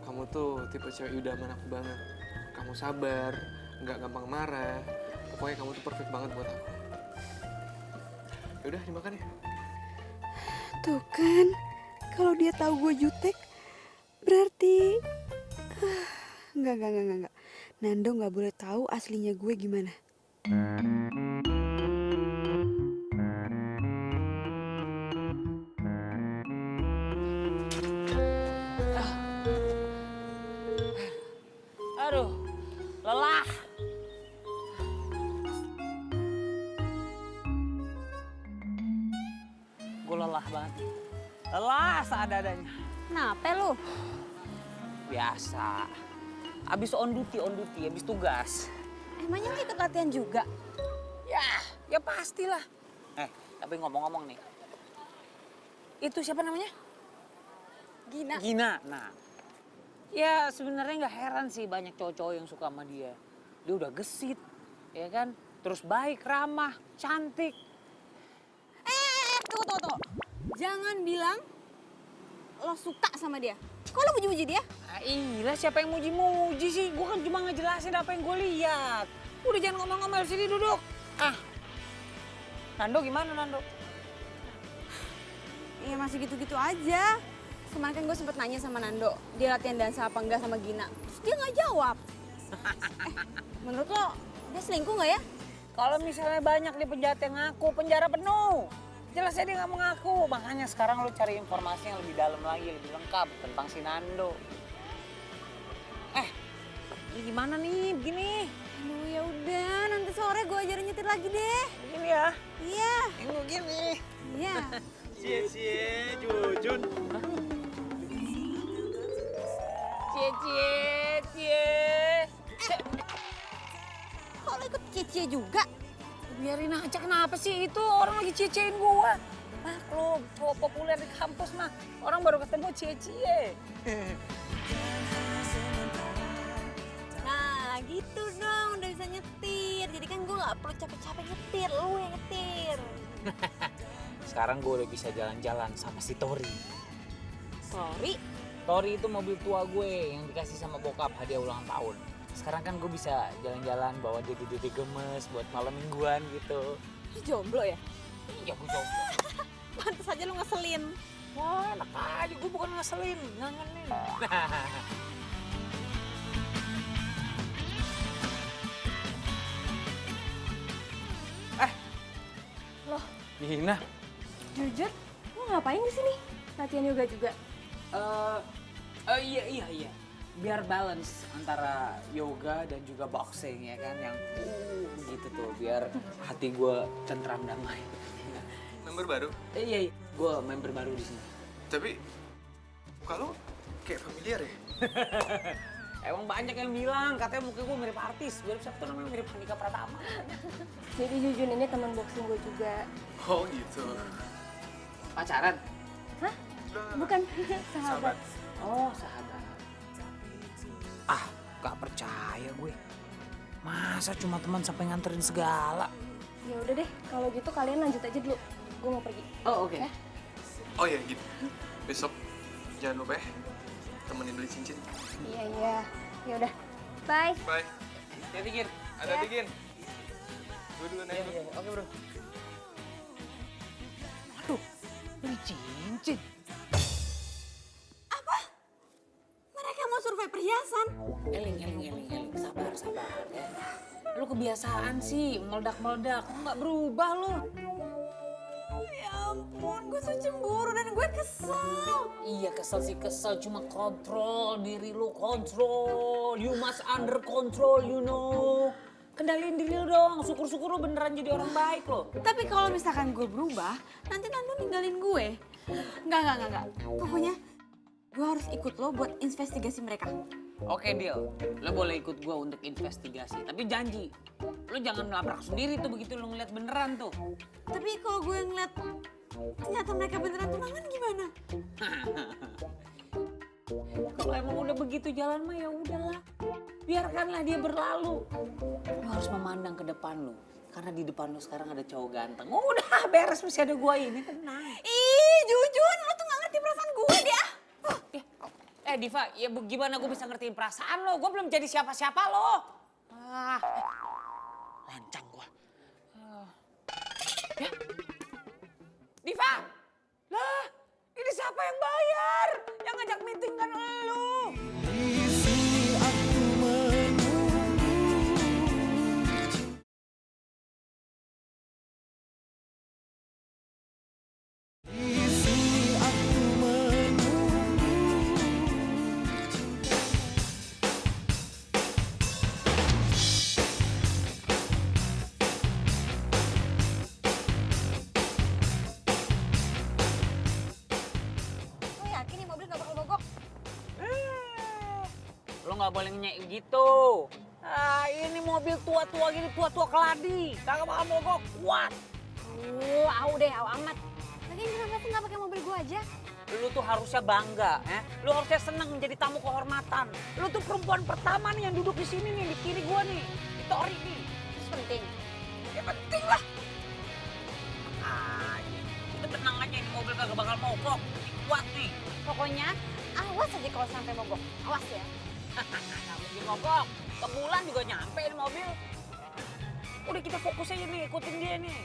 Kamu tuh tipe cewek idaman aku banget. Kamu sabar, gak gampang marah. Pokoknya kamu tuh perfect banget buat aku. Yaudah, dimakan ya. Tuh kan, kalau dia tahu gue jutek, berarti enggak. Nando nggak boleh tahu aslinya gue gimana. Aduh, lelah. Gue lelah banget. Lelah seadanya. Kenapa lu? Biasa. Abis on duty, abis tugas. Emangnya lu ikut latihan juga? Ya pastilah. Tapi ngomong-ngomong nih. Itu siapa namanya? Gina. Gina. Nah, ya sebenarnya nggak heran sih banyak cowok-cowok yang suka sama dia. Dia udah gesit, ya kan? Terus baik, ramah, cantik. Tunggu. Jangan bilang lo suka sama dia. Kok lo muji-muji dia? Iya, siapa yang muji-muji sih? Gue kan cuma ngejelasin apa yang gue lihat. Udah jangan ngomel-ngomel, sini duduk. Nando gimana Nando? Iya masih gitu-gitu aja. Kemarin kan gue sempet nanya sama Nando, dia latihan dansa apa enggak sama Gina. Terus dia nggak jawab. Menurut lo, dia selingkuh nggak ya? Kalau misalnya banyak di penjahat yang ngaku, penjara penuh. Jelasnya dia nggak mengaku. Makanya sekarang lu cari informasi yang lebih dalam lagi, lebih lengkap tentang si Nando. Ini gimana nih begini? Aduh ya udah, nanti sore gue ajarin nyetir lagi deh. Begini ya? Iya. Ini begini. Iya. Cie, Jujun. Cie. Kok lo ikut cie juga? Biarin aja, kenapa sih itu orang lagi cie-ciein gua. Maklum, cowok populer di kampus mah. Orang baru ketemu cie-cie. Nah gitu dong, udah bisa nyetir. Jadi kan gue gak perlu capek-capek nyetir, lu yang nyetir. Sekarang gue udah bisa jalan-jalan sama si Tori. Sorry. Tori itu mobil tua gue yang dikasih sama bokap hadiah ulang tahun. Sekarang kan gue bisa jalan-jalan bawa dia dede gemes buat malam mingguan gitu. Lu jomblo ya? Iya gue jomblo. Pantes aja lu ngeselin. Wah enak aja, gue bukan ngeselin, ngangenin. Loh, Gina. Jujur, lo ngapain di sini? Latihan yoga juga? Iya. Biar balance antara yoga dan juga boxing ya kan, yang gitu tuh, biar hati gue tentram damai. Member baru? Iya, gue member baru di sini. Tapi kalau kayak familiar ya? Emang banyak yang bilang katanya muka gue mirip artis, mirip siapa tuh namanya, mirip Handika Pratama. Jadi Jujun ini teman boxing gue juga. Oh gitu. Pacaran? Hah? Bukan, sahabat. Oh sahabat. Gak percaya gue. Masa cuma teman sampai nganterin segala? Ya udah deh, kalau gitu kalian lanjut aja dulu. Gue mau pergi. Oh oke. Oh ya gitu. Besok jangan lupa ya temenin beli cincin. Iya. Ya udah. Bye. Bye. Hati-hati Gin. Hati-hati Gin. Gue dulu naik. Iya. Oke bro. Waduh, beli cincin. Mereka perhiasan. Eling, sabar ya. Lu kebiasaan sih meledak-meledak, nggak berubah lu. Ya ampun, gue tuh cemburu dan gue kesel. Iya kesel sih kesel, cuma kontrol diri lu, kontrol. You must under control, you know. Kendaliin diri lu dong, syukur-syukur lu beneran jadi orang baik lo. Tapi kalau misalkan gue berubah, nanti Nando ninggalin gue. Enggak. Pokoknya gue harus ikut lo buat investigasi mereka. Oke deal, lo boleh ikut gua untuk investigasi, tapi janji lo jangan melabrak sendiri tuh begitu lo ngeliat beneran tuh. Tapi kalau gue ngeliat ternyata mereka beneran tunangan gimana? Kalau emang udah begitu jalan mah ya udahlah, biarkanlah dia berlalu. Lo harus memandang ke depan lo, karena di depan lo sekarang ada cowok ganteng. Udah beres, masih ada gua ini, tenang. Ih, Jujun, lo tuh gak ngerti perasaan gue deh ah. Diva, ya gimana gue bisa ngertiin perasaan lo? Gue belum jadi siapa-siapa lo. Lancang gue. Ya, Diva, lah ini siapa yang bayar? Yang ngajak meeting kan lo. Lo yakin nih mobil gak bakal mogok? Lo nggak boleh ngenyek gitu. Ini mobil tua-tua gini, tua-tua keladi. Kagak bakal mogok, kuat. Au amat. Lagian kenapa sih gak pakai mobil gue aja? Lu tuh harusnya bangga, ya. Lu harusnya senang menjadi tamu kehormatan. Lu tuh perempuan pertama nih yang duduk di sini nih, di kiri gua nih. Di Tori nih. Terus penting. Ya penting lah. Itu tenang aja, ini mobil kagak bakal mogok. Ini kuat nih. Pokoknya awas aja kalau sampai mogok. Awas ya. Nggak mungkin mogok. Ke bulan juga nyampe ini mobil. Udah kita fokus aja nih, ikutin dia nih.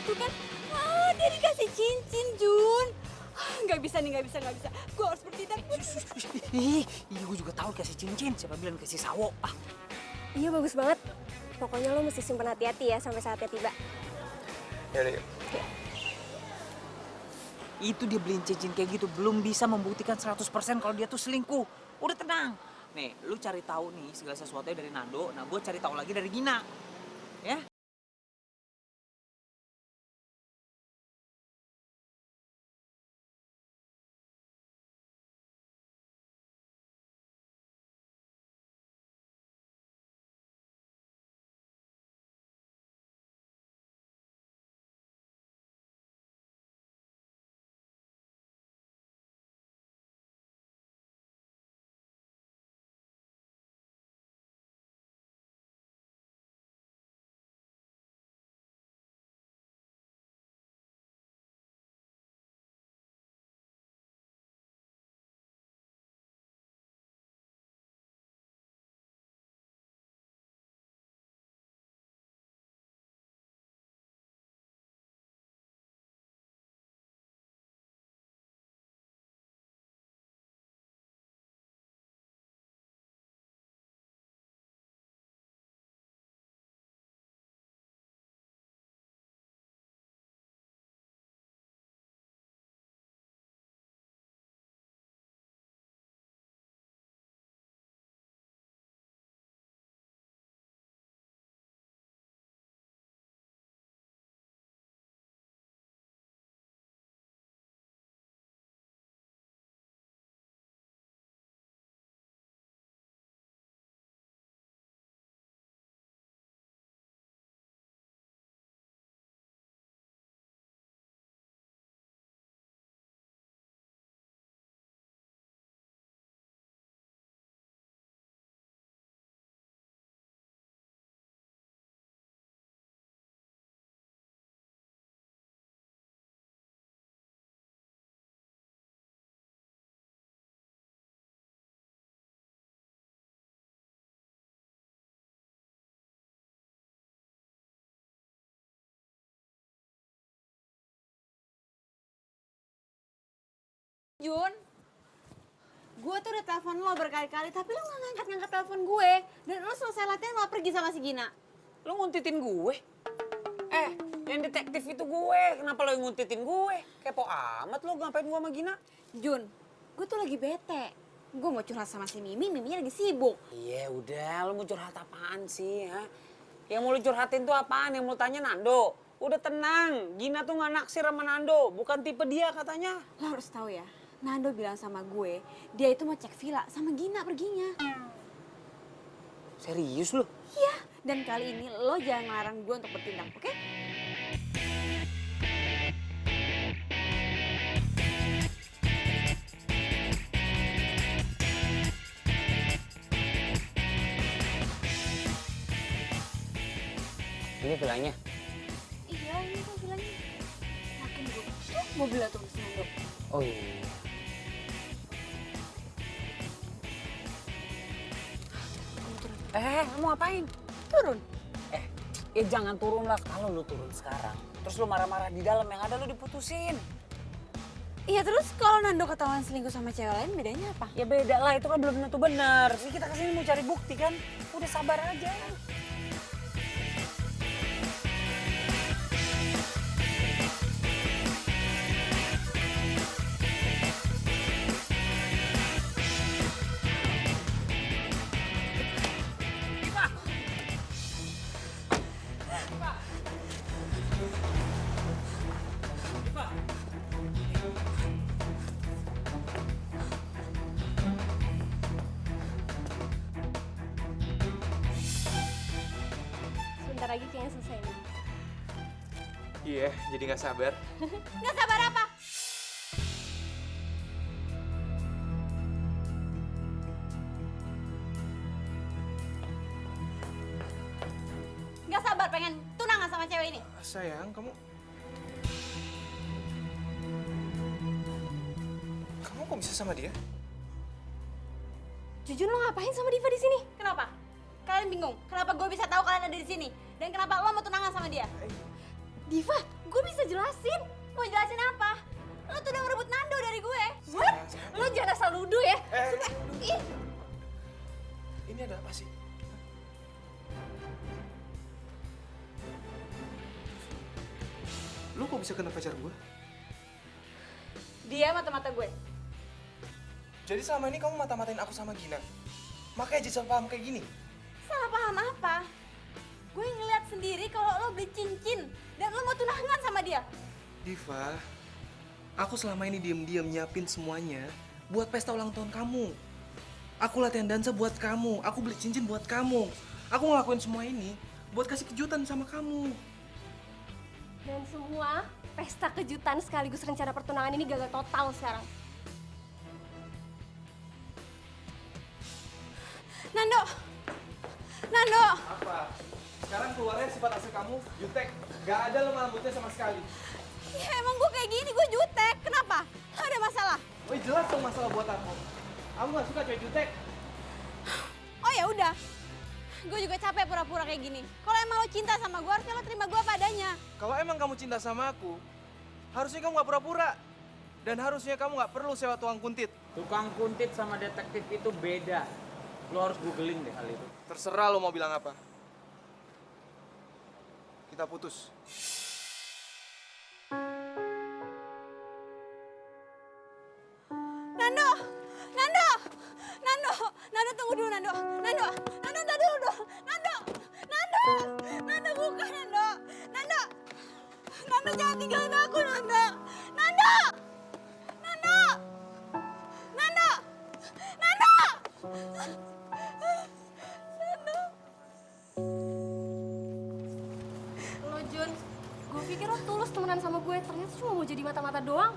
Tuh kan, dia dikasih cincin, Jun. Gak bisa. Gue harus bertindak. Ih, gue juga tahu kasih cincin. Siapa bilang kasih sawo? Iya bagus banget. Pokoknya lo mesti simpen hati-hati ya sampai saatnya tiba. Yaudah yuk. Itu dia beliin cincin kayak gitu belum bisa membuktikan 100% kalau dia tuh selingkuh. Udah tenang. Nih, lu cari tahu nih segala sesuatunya dari Nando. Nah, gue cari tahu lagi dari Gina. Ya? Jun, gue tuh udah telepon lo berkali-kali, tapi lo gak ngangkat-ngangkat telepon gue. Dan lo selesai latihan lo pergi sama si Gina. Lo nguntitin gue? Yang detektif itu gue. Kenapa lo yang nguntitin gue? Kepo amat lo, ngapain gue sama Gina? Jun, gue tuh lagi bete. Gue mau curhat sama si Mimi, Miminya lagi sibuk. Iya udah, lo mau curhat apaan sih? Ha? Yang mau lo curhatin tuh apaan? Yang mau tanya Nando? Udah tenang, Gina tuh gak naksir sama Nando. Bukan tipe dia katanya. Lo harus tahu ya, Nando bilang sama gue, dia itu mau cek villa sama Gina perginya. Serius lo? Iya, dan kali ini lo jangan ngelarang gue untuk bertindak, oke? Ini villanya. Iya, ini tuh villanya. Yakin gue, tuh mobilnya tuh si Nando. Oh iya. Mau ngapain? Turun. Ya jangan turun lah. Kalau lu turun sekarang, terus lu marah-marah di dalam, yang ada lu diputusin. Iya, terus kalau Nando ketahuan selingkuh sama cewek lain, bedanya apa? Ya beda lah, itu kan belum tentu benar. Ini kita kesini mau cari bukti kan. Udah sabar aja. Sebentar lagi kayaknya selesai nih. Iya, jadi nggak sabar. Nggak sabar apa? Nggak sabar pengen tunangan sama cewek ini. Sayang, kamu kok bisa sama dia? Jujun, lo ngapain sama Diva di sini? Kenapa? Kalian bingung? Kenapa gue bisa tahu kalian ada di sini? Dan kenapa lo mau tunangan sama dia? Diva, gue bisa jelasin. Mau jelasin apa? Lo tuh udah ngerebut Nando dari gue. What? Lo jangan asal nuduh ya. Ih, Ini ada apa sih? Lu kok bisa kena pacar gue? dia mata-mata gue. Jadi selama ini kamu mata-matain aku sama Gina? Makanya jadi salah paham kayak gini? Salah paham apa? Gue ngeliat sendiri kalau lo beli cincin dan lo mau tunangan sama dia. Diva, aku selama ini diem-diem nyiapin semuanya buat pesta ulang tahun kamu. Aku latihan dansa buat kamu, aku beli cincin buat kamu. Aku ngelakuin semua ini buat kasih kejutan sama kamu. Dan semua pesta kejutan sekaligus rencana pertunangan ini gagal total sekarang. Nando! Nando! Apa? Sekarang keluarnya sifat asli kamu, jutek. Gak ada lemah lembutnya sama sekali. Ya emang gue kayak gini, gue jutek. Kenapa? Ada masalah? Oh jelas dong masalah buat aku. Aku gak suka cewek jutek. Oh ya udah. Gue juga capek pura-pura kayak gini. Kalau emang lo cinta sama gue, harusnya lo terima gue apa adanya. Kalau emang kamu cinta sama aku, harusnya kamu gak pura-pura. Dan harusnya kamu gak perlu sewa tukang kuntit. Tukang kuntit sama detektif itu beda. Lo harus googling deh hal itu. Terserah lo mau bilang apa. Kita putus. Nando! Nando! Nando! Nando tunggu dulu Nando! Nando! Nando tunggu dulu! Nando! Nando! Nando bukan Nando! Nando! Nando jangan tinggalin aku Nando! Nando! Nando! Nando! Nando! Lo Jun, gue pikir lo tulus temenan sama gue, ternyata cuma mau jadi mata-mata doang.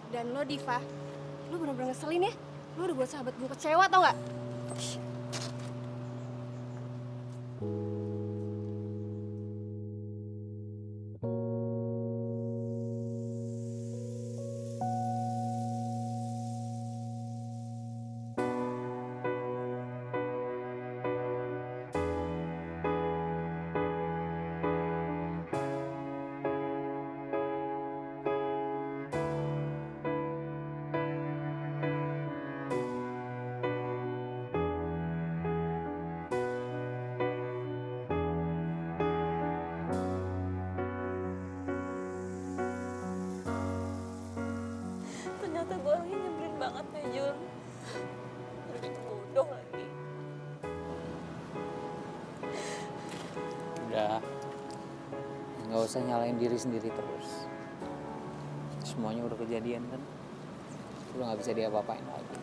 Dan lo Diva, lo bener-bener ngeselin ya. Lo udah buat sahabat gue kecewa tau gak? nggak usah nyalain diri sendiri terus. Semuanya udah kejadian kan, udah nggak bisa diapa-apain lagi.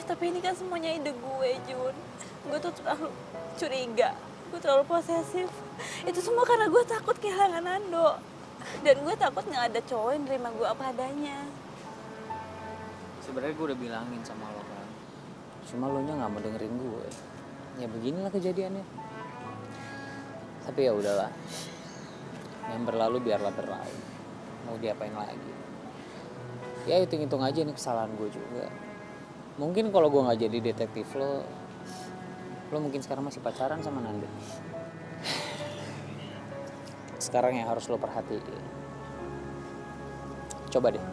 Tapi ini kan semuanya ide gue, Jun. Gue tuh terlalu curiga, gue terlalu posesif. Itu semua karena gue takut kehilangan Nando. Dan gue takut nggak ada cowok yang nerima gue apa adanya. Sebenarnya gue udah bilangin sama lo kan, cuma lo nya nggak mau dengerin gue. Ya beginilah kejadiannya. Tapi ya udahlah, yang berlalu biarlah berlalu. Mau diapain lagi? Ya hitung-hitung aja nih kesalahan gue juga. Mungkin kalau gue nggak jadi detektif lo mungkin sekarang masih pacaran sama Nando. Sekarang yang harus lo perhatiin, coba deh,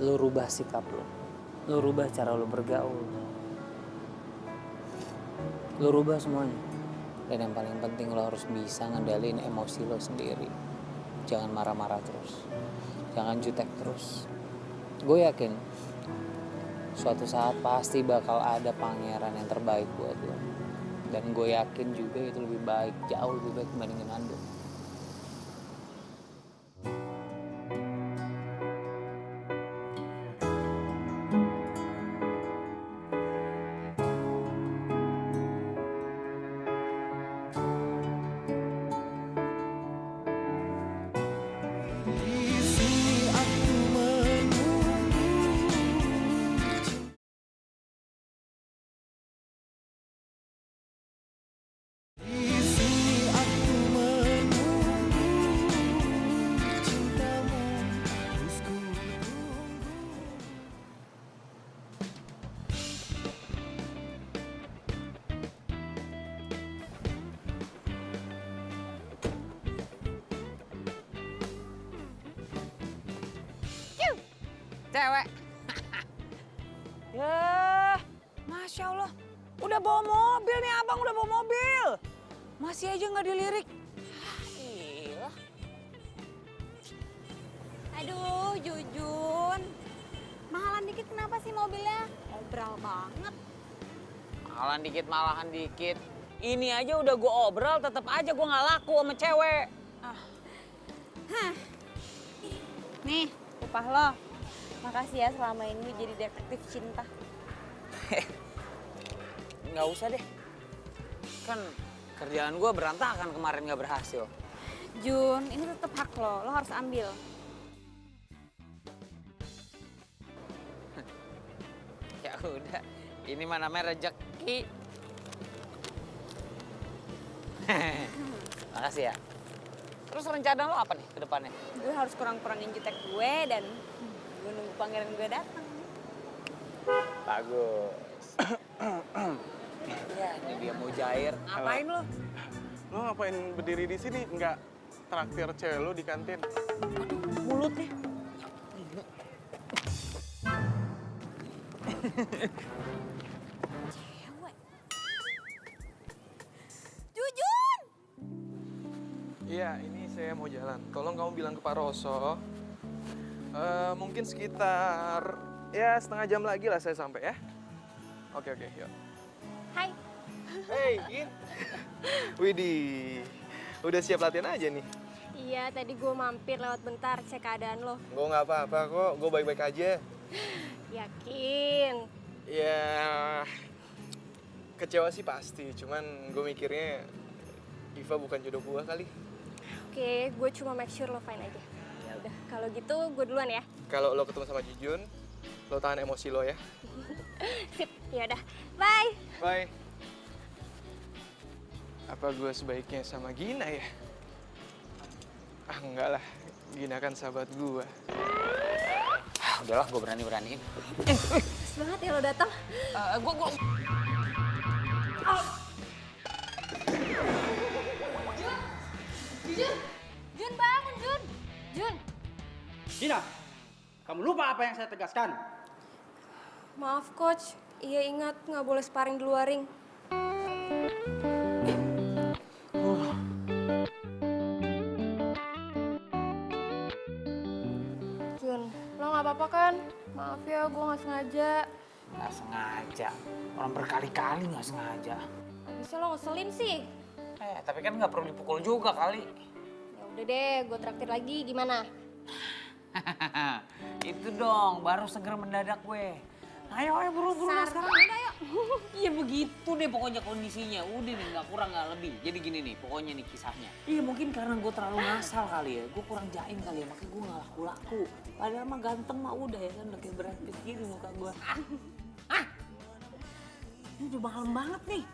lo rubah sikap lo rubah cara lo bergaul, lo rubah semuanya. Dan yang paling penting lo harus bisa ngendaliin emosi lo sendiri. Jangan marah-marah terus, jangan jutek terus. Gue yakin suatu saat pasti bakal ada pangeran yang terbaik buat lo. Dan gue yakin juga itu lebih baik, jauh lebih baik dibandingin Nando. Cewek. Ya, Masya Allah. Udah bawa mobil nih abang, udah bawa mobil. Masih aja nggak dilirik. Gila. Aduh, Jujun. Mahalan dikit kenapa sih mobilnya? Obral banget. Mahalan dikit, malahan dikit. Ini aja udah gue obral, tetap aja gue nggak laku sama cewek. Nih, upah lo. Makasih ya selama ini jadi detektif cinta. Nggak usah deh. Kan kerjaan gue berantakan kemarin nggak berhasil. Jun, ini tetap hak lo harus ambil. Ya udah, ini mah namanya rezeki. Makasih ya. Terus rencana lo apa nih ke depannya? Gue harus kurang-kurangin jutek gue dan gue nunggu pangeran gue datang. Bagus. Ya, ini dia mau jair. Ngapain lo? Lo ngapain berdiri di sini? Nggak traktir cewek lo di kantin? Mulutnya. Cewek. Jujun! Iya, ini saya mau jalan. Tolong kamu bilang ke Pak Roso. Mungkin sekitar ya setengah jam lagi lah saya sampai ya. Oke, yuk. Hai. Hey, Gin. Widih, udah siap latihan aja nih. Iya, tadi gue mampir lewat bentar cek keadaan lo. Gue nggak apa-apa kok, gue baik-baik aja. Yakin? Ya, kecewa sih pasti. Cuman gue mikirnya Iva bukan jodoh gue kali. Oke, gue cuma make sure lo fine aja. Ya udah, kalau gitu gue duluan ya. Kalau lo ketemu sama Jujun, lo tahan emosi lo ya. Sip, ya udah. Bye. Bye. Apa gue sebaiknya sama Gina ya? Ah enggak lah, Gina kan sahabat gue. Udahlah, gue berani-beraniin. Pas banget ya lo datang. Gue. Jun bangun, Jun. Jun. Gina, kamu lupa apa yang saya tegaskan? Maaf coach, iya ingat nggak boleh sparring di luar ring. Jun, lo nggak apa-apa kan? Maaf ya, gue nggak sengaja. Nggak sengaja. Orang berkali-kali nggak sengaja. Bisa lo ngeselin sih. Tapi kan nggak perlu dipukul juga kali. Udah deh, gue traktir lagi, gimana? Itu dong, baru seger mendadak gue. Ayo buru-buru sekarang. Iya begitu deh pokoknya kondisinya. Udah nih gak kurang gak lebih. Jadi gini nih pokoknya nih kisahnya. Iya mungkin karena gue terlalu ngasal kali ya. Gue kurang jaim kali ya makanya gue gak laku-laku. Padahal mah ganteng mah udah ya kan udah kayak Brad Pitt gini muka gue. Ini udah malam banget nih.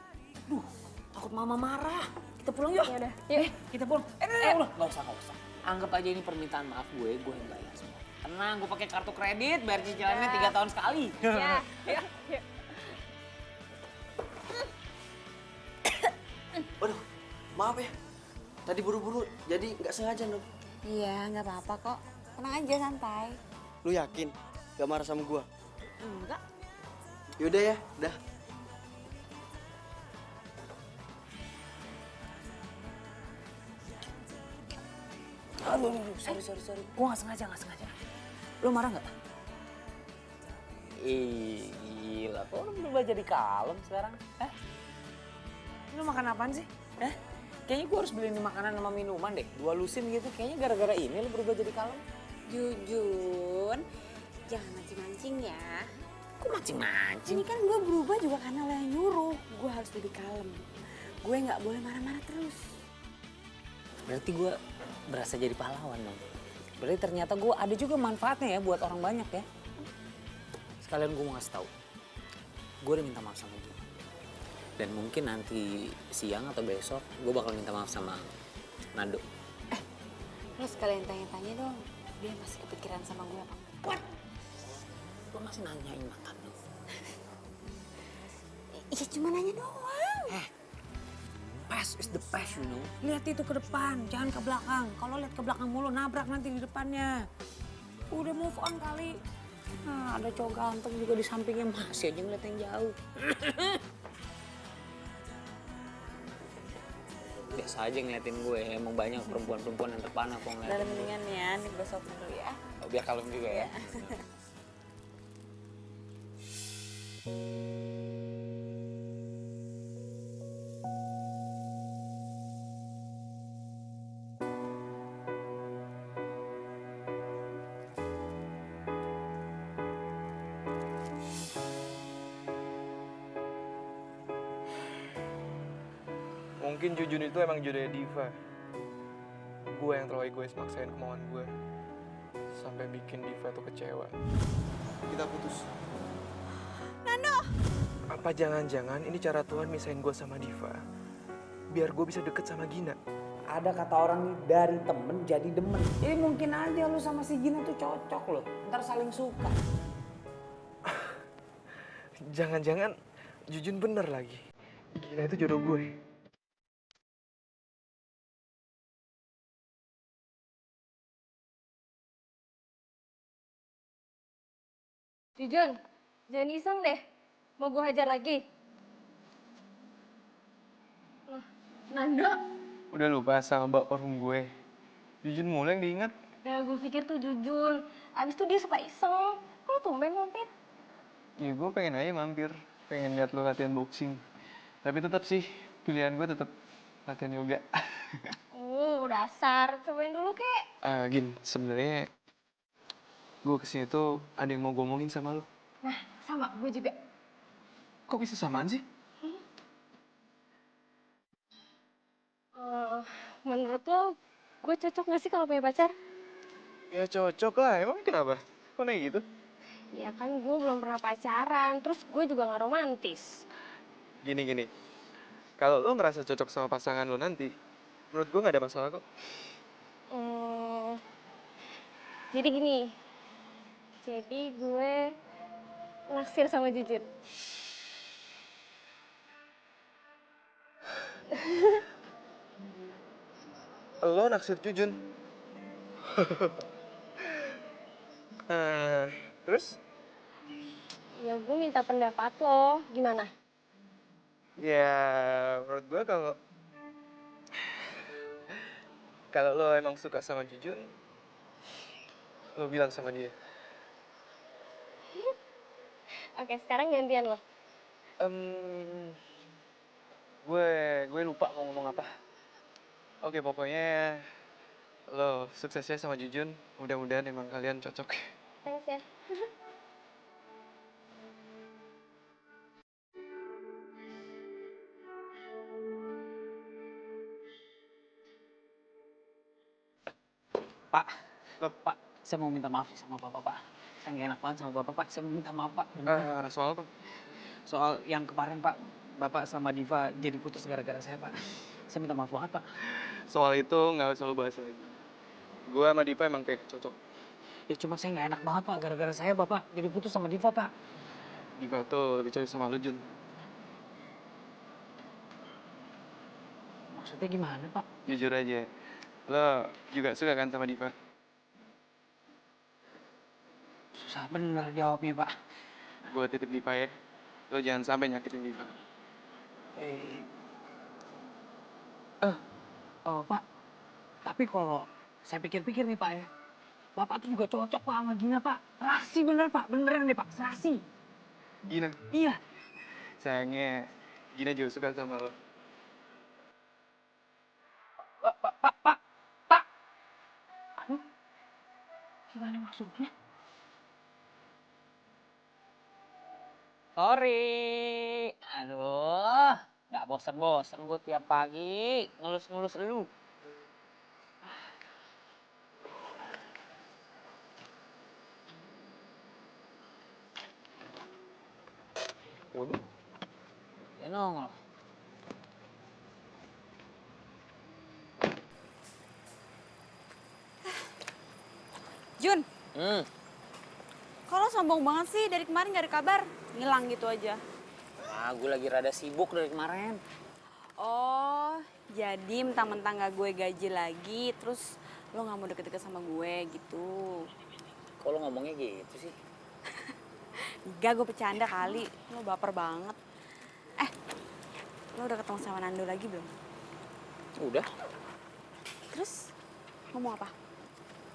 Duh takut mama marah. Kita pulang yuk. Yaudah, yuk. Kita pulang. Udah gak usah. Anggap aja ini permintaan maaf gue yang bayar semua. Tenang, gue pakai kartu kredit, bayar cicilannya 3 tahun sekali. Ya. Waduh, maaf ya. Tadi buru-buru, jadi nggak sengaja dong. Iya, nggak apa-apa kok. Tenang aja, santai. Lu yakin? Gak marah sama gua? Enggak. Yaudah ya, dah. Aduh, sorry. Gue gak sengaja. Lo marah gak? Ih, gila. Kok lo berubah jadi kalem sekarang? Lo makan apaan sih? Kayaknya gue harus beliin makanan sama minuman deh. 2 lusin gitu. Kayaknya gara-gara ini lo berubah jadi kalem. Jujun, jangan mancing-mancing ya. Kok mancing-mancing? Ini kan gue berubah juga karena lo yang nyuruh. Gue harus lebih kalem. Gue nggak boleh marah-marah terus. Berarti gue berasa jadi pahlawan dong. Berarti ternyata gue ada juga manfaatnya ya buat orang banyak ya. Sekalian gue mau ngasih tahu. Gue udah minta maaf sama dia. Dan mungkin nanti siang atau besok gue bakal minta maaf sama Nando. Lo sekalian tanya-tanya dong. Dia masih kepikiran sama gue apa enggak? What? Lo masih nanyain mantan lo? Iya cuma nanya doang. Past is the past, you know. Lihat itu ke depan, jangan ke belakang. Kalau lihat ke belakang mulu, nabrak nanti di depannya. Udah move on kali. Nah, ada cowok ganteng juga di sampingnya, masih aja ngeliat yang jauh. Biasa aja ngeliatin gue, emang banyak perempuan-perempuan yang terpana kok ngeliatin. Udah mendingan ya, nih gue sopin dulu ya. Oh, biar kalem juga ya. Mungkin Jujun itu emang jodohnya Diva. Gue yang terlalu egois maksain kemauan gue. Sampai bikin Diva tuh kecewa. Kita putus. Nando! Apa jangan-jangan ini cara Tuhan misahin gue sama Diva? Biar gue bisa deket sama Gina. Ada kata orang nih, dari temen jadi demen. Jadi mungkin aja lu sama si Gina tuh cocok loh. Ntar saling suka. Jangan-jangan Jujun bener lagi. Gina itu jodoh gue. Jujun, jangan iseng deh. Mau gue hajar lagi? Nando, Udah lupa sama mbak parfum gue. Jujun mulai yang diingat. ya gue pikir tuh Jujun. Abis itu dia suka iseng. Kok tumben mampir? Ya gue pengen aja mampir. Pengen lihat lo latihan boxing. Tapi tetap sih, pilihan gue tetap latihan yoga. Dasar. Cobain dulu, kek. Gin, sebenarnya gue kesini tuh ada yang mau ngomongin sama lo. Nah, sama. Gue juga. Kok bisa samaan sih? Menurut lo, gue cocok gak sih kalau punya pacar? Ya cocok lah, emang kenapa? Kok naik gitu? Ya kan gue belum pernah pacaran, terus gue juga gak romantis. Gini. Kalau lo ngerasa cocok sama pasangan lo nanti, menurut gue gak ada masalah kok. Jadi gini, jadi gue naksir sama Jujun. Lo naksir Jujun? Terus? Ya gue minta pendapat lo, gimana? Ya, menurut gue kalau lo emang suka sama Jujun, lo bilang sama dia. Oke, sekarang gantian lo. Gue lupa mau ngomong apa. Oke, pokoknya Lo suksesnya sama Jujun. Mudah-mudahan emang kalian cocok. Thanks ya. Pak, Pak, saya mau minta maaf sama Bapak, Pak. Saya nggak enak banget sama Bapak, Pak. Saya mau minta maaf, Pak. Soal apa? Soal yang kemarin, Pak, Bapak sama Diva jadi putus gara-gara saya, Pak. Saya minta maaf banget, Pak. Soal itu nggak usah lo bahas lagi. Gue sama Diva emang kayak cocok. Ya cuma saya nggak enak banget, Pak. Gara-gara saya, Bapak jadi putus sama Diva, Pak. Diva tuh lebih cocok sama lo, Jun. Maksudnya gimana, Pak? Jujur aja. Lo juga suka kan sama Diva? Susah bener jawabnya, Pak. Gue titip Diva ya. Lo jangan sampai nyakitin Diva. Oh, Pak. Tapi kalau saya pikir-pikir nih, Pak ya. Bapak tuh juga cocok, Pak, sama Gina, Pak. Serasi bener, Pak. Beneran nih, Pak. Serasi. Gina, Iya. sayangnya Gina juga suka sama lo. Pak. Aduh. Gimana maksudnya? Sorry. Aduh. Nggak bosan-bosan gue tiap pagi ngelus-ngelus lu. Waduh. Ya nongol. Jun, Kok lo sombong banget sih dari kemarin gak ada kabar? Ngilang gitu aja. Gue lagi rada sibuk dari kemarin. Oh, jadi mentang-mentang gak gue gaji lagi, terus lo gak mau deket-deket sama gue gitu. Kok lo ngomongnya gitu sih? Enggak, gue bercanda kali. Lo baper banget. Lo udah ketemu sama Nando lagi belum? Udah. Terus ngomong apa?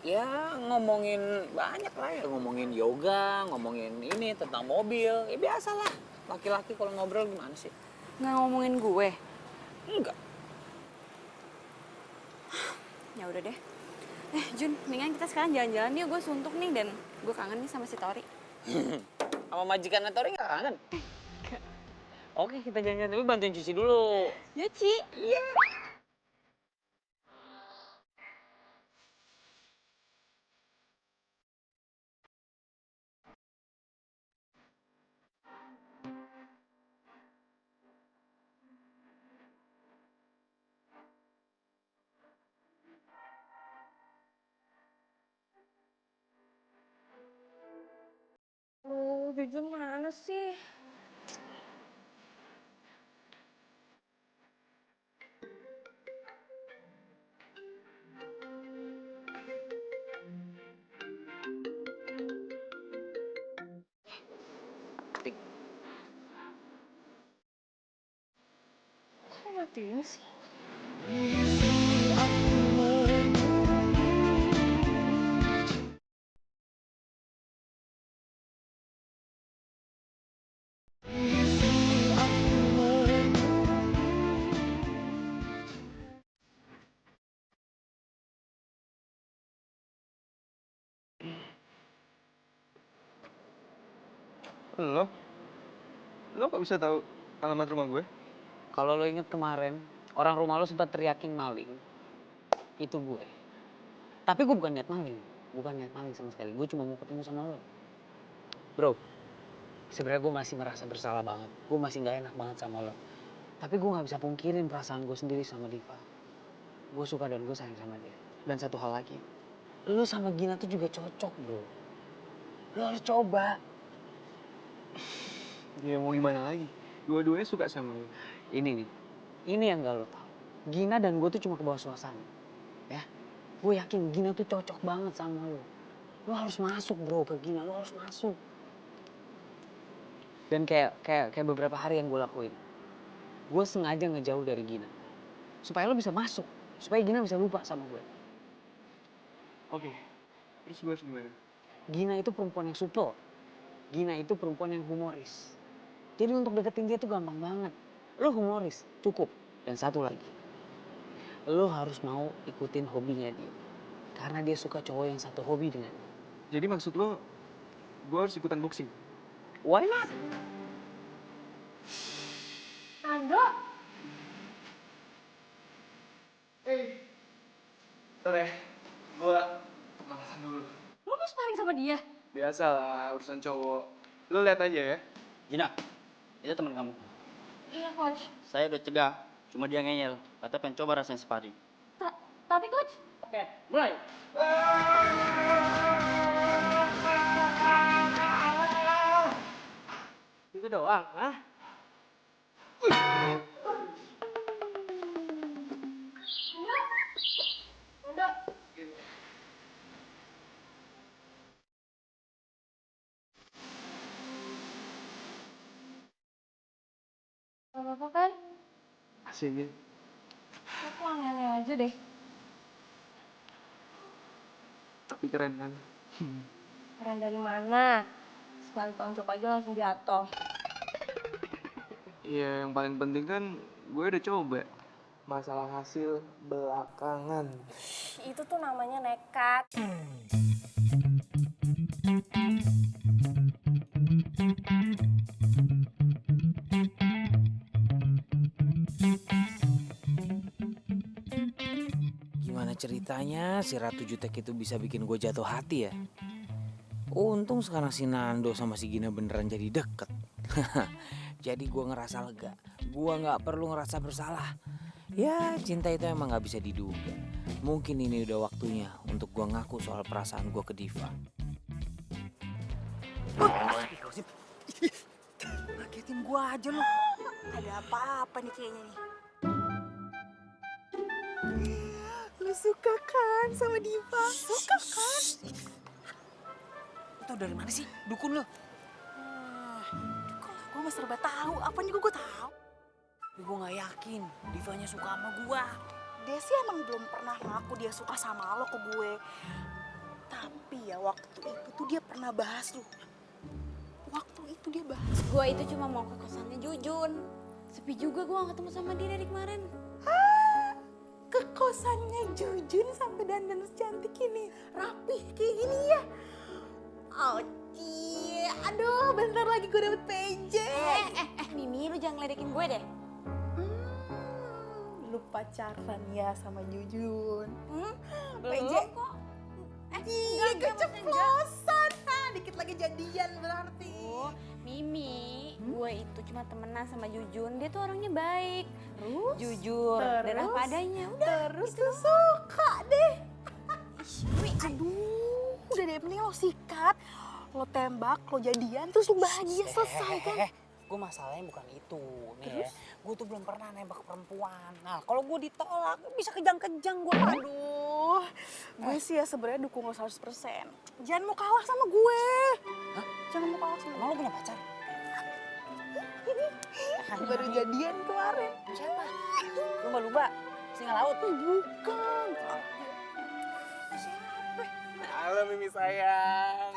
Ya ngomongin banyak lah ya. Ngomongin yoga, ngomongin ini tentang mobil. Ya biasalah. Laki-laki kalau ngobrol gimana sih? Nggak ngomongin gue? Enggak. Ya udah deh. Jun, mendingan kita sekarang jalan-jalan yuk. Gue suntuk nih dan gue kangen nih sama si Tori. Sama majikan Tori nggak kangen? Oke, kita jalan-jalan. Tapi bantuin cuci dulu. Nyuci? Iya. Jujun mana sih? Kok matiin sih? Lo? Lo kok bisa tahu alamat rumah gue? Kalau lo inget kemarin, orang rumah lo sempat teriakin maling. Itu gue. Tapi gue bukan niat maling. Bukan niat maling sama sekali. Gue cuma mau ketemu sama lo. Bro, sebenarnya gue masih merasa bersalah banget. Gue masih nggak enak banget sama lo. Tapi gue nggak bisa pungkirin perasaan gue sendiri sama Diva. Gue suka dan gue sayang sama dia. Dan satu hal lagi, lo sama Gina tuh juga cocok, bro. Lo harus coba. Ya mau gimana lagi? Dua-duanya suka sama lo. Ini nih, ini yang gak lo tau. Gina dan gue tuh cuma ke bawah suasana. Ya, gue yakin Gina tuh cocok banget sama lo. Lo harus masuk bro ke Gina, lo harus masuk. Dan kayak beberapa hari yang gue lakuin. Gue sengaja ngejauh dari Gina. Supaya lo bisa masuk. Supaya Gina bisa lupa sama gue. Oke. Terus gue harus gimana? Gina itu perempuan yang supel. Gina itu perempuan yang humoris. Jadi untuk deketin dia tuh gampang banget. Lo humoris, cukup. Dan satu lagi. Lo harus mau ikutin hobinya dia. karena dia suka cowok yang satu hobi dengan. Jadi maksud lo, gue harus ikutan boxing? Why not? Nando, Bentar ya, gue manasan dulu. lu mau sparring sama dia? Biasa lah, urusan cowok. Lo lihat aja ya. Gina, itu teman kamu. Iya, coach. Saya udah cegah, cuma dia ngeyel. Kata pengen coba rasanya sparring. Tapi coach, Oke, mulai. Itu doang, ah? gak apa-apa kan? Asik ya. Aku aneh-aneh aja deh. Tapi keren kan? Keren dari mana? Sekali tonjok aja langsung jatuh. Iya, yang paling penting kan gue udah coba. Masalah hasil belakangan. Itu tuh namanya nekat. Gimana ceritanya si Ratu Jutek itu bisa bikin gue jatuh hati ya? Untung sekarang si Nando sama si Gina beneran jadi deket. Jadi gue ngerasa lega. Gue gak perlu ngerasa bersalah. Ya cinta itu emang gak bisa diduga. Mungkin ini udah waktunya untuk gue ngaku soal perasaan gue ke Diva. Ngagetin gua aja lu. Ada apa-apa nih kayaknya nih. Lu suka kan sama Diva? Suka kan? Lu tau dari mana sih dukun lo? Kok gue mah serba tahu. Apa nih gue tahu? Tapi gue gak yakin Divanya suka sama gue. Dia sih emang belum pernah ngaku dia suka sama lo ke gue. Tapi ya waktu itu tuh dia pernah bahas lu. Waktu itu dia bahas. Gue itu cuma mau ke kosannya Jujun. Sepi juga gue gak ketemu sama dia dari kemarin. Ke kosannya Jujun sampai dandan secantik ini. Rapih kayak gini ya. Oh cie. Aduh bentar lagi gue dapet PJ. Mimi, lu jangan ngeledekin gue deh. Lu pacaran ya sama Jujun. Belum PJ kok. Iya keceplosan. Dikit lagi jadian berarti. Mimi, gue itu cuma temenan sama Jujun. Dia tuh orangnya baik, jujur, Terus? dan apa adanya. Udah. Terus tuh suka deh. Aduh, udah deh penting lo sikat, lo tembak, lo jadian, terus lo bahagia selesai kan? Gue masalahnya bukan itu nih ya. Gue tuh belum pernah nembak perempuan. Nah kalau gue ditolak bisa kejang-kejang gue. Aduh, gue sih ya sebenarnya dukung lo 100%. Jangan mau kalah sama gue. Hah? Jangan mau kalah sama Emang lo punya pacar? Baru jadian kemarin. Siapa? Lumba-lumba? Singa laut? Bukan. Halo Mimi sayang.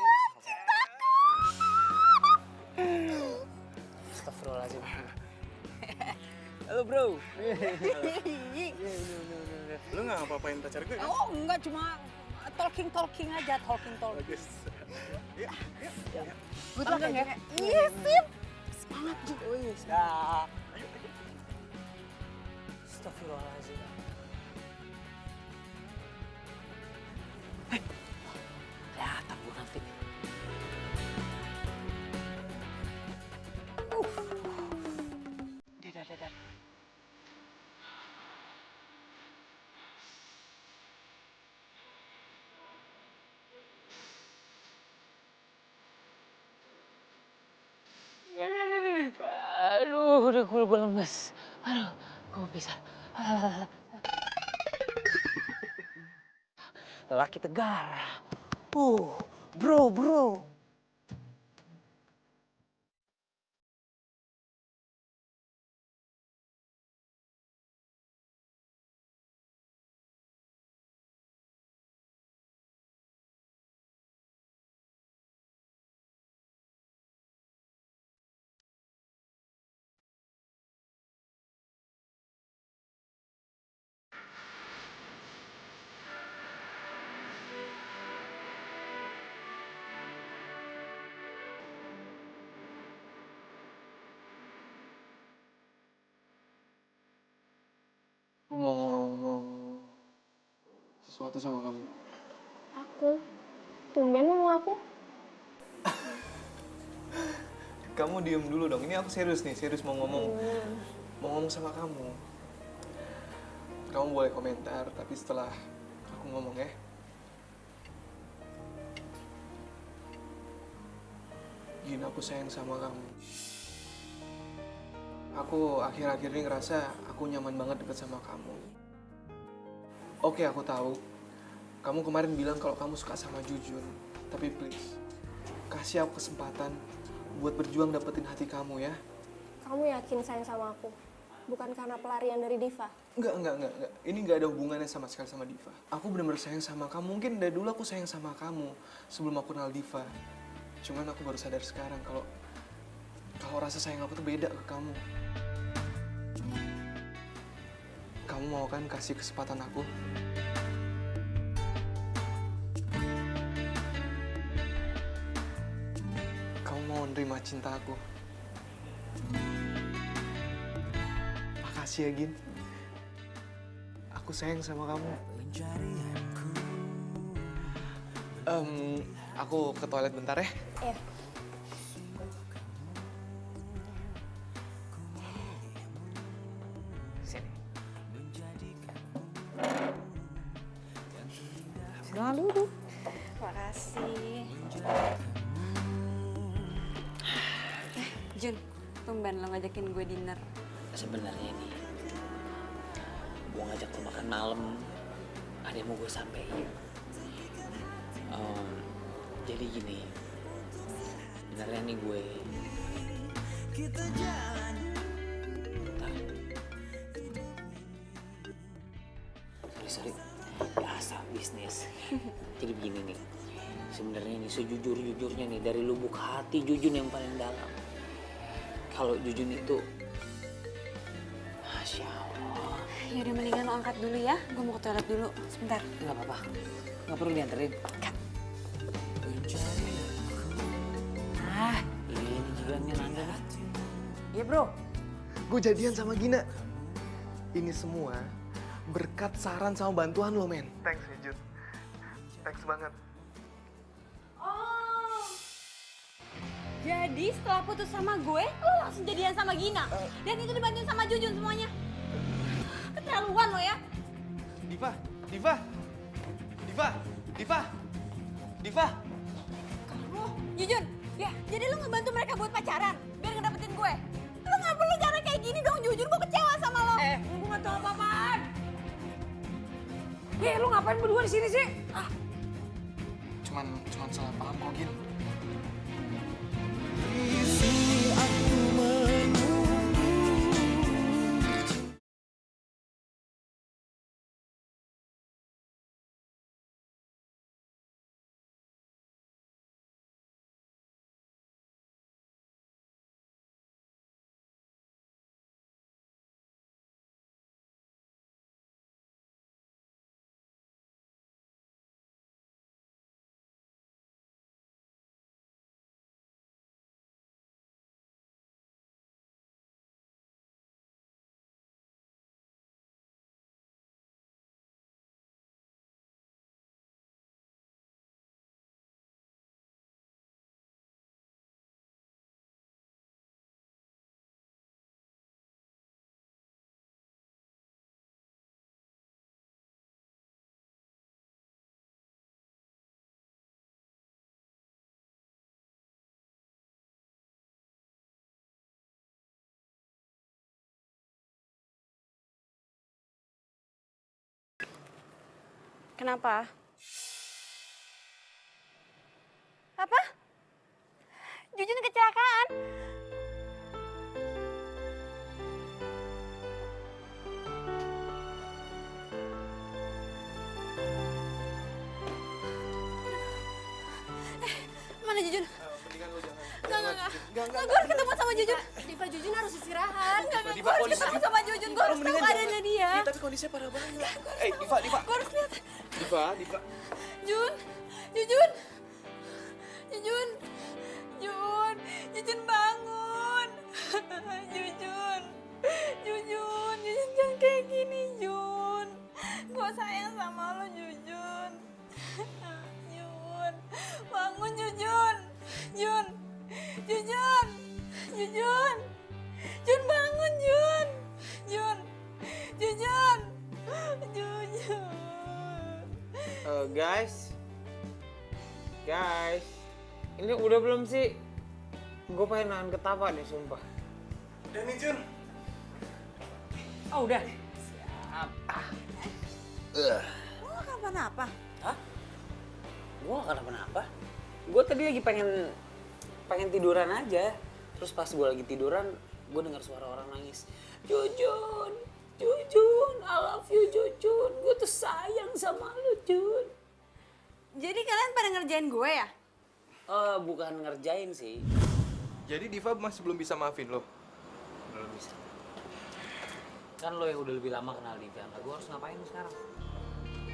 Astagfirullahaladzim. Halo bro. Lu nggak ngapa-ngapain pacar gue? Oh enggak, cuma talking aja, talking. Bagus. Gue tuh ya. Iya sip. Semangat juga. Ya. Astagfirullahaladzim. Kelihatan gue nanti. Dadah. Aduh, udah gue lemes. Aduh, gue bisa. Lelaki tegar. Bro. sesuatu sama kamu. Aku? Tumben mau aku? Kamu diem dulu dong, ini aku serius nih, serius mau ngomong. Mau ngomong sama kamu. Kamu boleh komentar, tapi setelah aku ngomong ya. Gin, aku sayang sama kamu. Aku akhir-akhir ini ngerasa aku nyaman banget deket sama kamu. Oke, aku tahu. Kamu kemarin bilang kalau kamu suka sama Jujun. Tapi please, kasih aku kesempatan buat berjuang dapetin hati kamu ya. Kamu yakin sayang sama aku? Bukan karena pelarian dari Diva? Enggak. Ini nggak ada hubungannya sama sekali sama Diva. Aku benar-benar sayang sama kamu. Mungkin dari dulu aku sayang sama kamu sebelum aku kenal Diva. Cuman aku baru sadar sekarang kalau rasa sayang aku tuh beda ke kamu. Kamu mau kan kasih kesempatan aku? Kamu mau nerima cinta aku? Makasih ya, Gin. Aku sayang sama kamu. Aku ke toilet bentar ya. Iya. Sini. Jangan duduk. Makasih. Jun, tumben lo ngajakin gue dinner. Sebenarnya nih, gue ngajak lo makan malam, ada yang mau gue sampein. Jadi gini, sebenarnya nih gue. Bentar. Sorry. Biasa bisnis. Jadi begini nih, sebenarnya nih sejujur-jujurnya nih dari lubuk hati Jujun yang paling dalam. Kalau Jujun itu, Masya Allah. Yaudah mendingan lo angkat dulu ya, gue mau ke toilet dulu, sebentar. Nggak apa-apa, nggak perlu dianterin. Ini jigalnya Nanda nih. Iya bro. Gue jadian sama Gina. Ini semua berkat saran sama bantuan lo, men. Thanks ya, Jun. Thanks banget. Oh, jadi setelah putus sama gue, lo langsung jadian sama Gina. Dan itu dibantuin sama Jujun semuanya. Keterlaluan lo ya. Diva. Kamu, Jujun, ya jadi lo ngebantu mereka buat pacaran biar ngedapetin gue. Lo nggak perlu cara kayak gini dong, Jujun. Gue kecewa sama lo. Gue nggak tahu apa-apaan. Lu ngapain berdua di sini sih? Cuman salah paham kok, Gin. Kenapa? Apa? Jujun kecelakaan. Mana Jujun? Mendingan lo jangan. Enggak. Gue harus ketemu sama Jujun. Diva, Jujun harus istirahat. Gue harus ketemu sama Jujun. Gue harus tahu keadaannya dia. Tapi kondisinya parah banget. Diva. Gue harus lihat. Diva. Jujun bangun. Jujun jangan kayak gini, Jun. Gue sayang sama lo, Jujun. Guys, ini udah belum sih? Gue pengen nahan ketawa nih, sumpah. Udah nih Jun. Oh udah. Lo gak kenapa-napa? Hah? Gue gak kenapa-napa. Gue tadi lagi pengen tiduran aja. Terus pas gue lagi tiduran, gue dengar suara orang nangis. Jujun, I love you Jujun. Gue tuh sayang sama lu Jun. Jadi kalian pada ngerjain gue ya? Bukan ngerjain sih. Jadi Diva masih belum bisa maafin lo? Belum bisa. Kan lo yang udah lebih lama kenal Diva. Gue harus ngapain sekarang?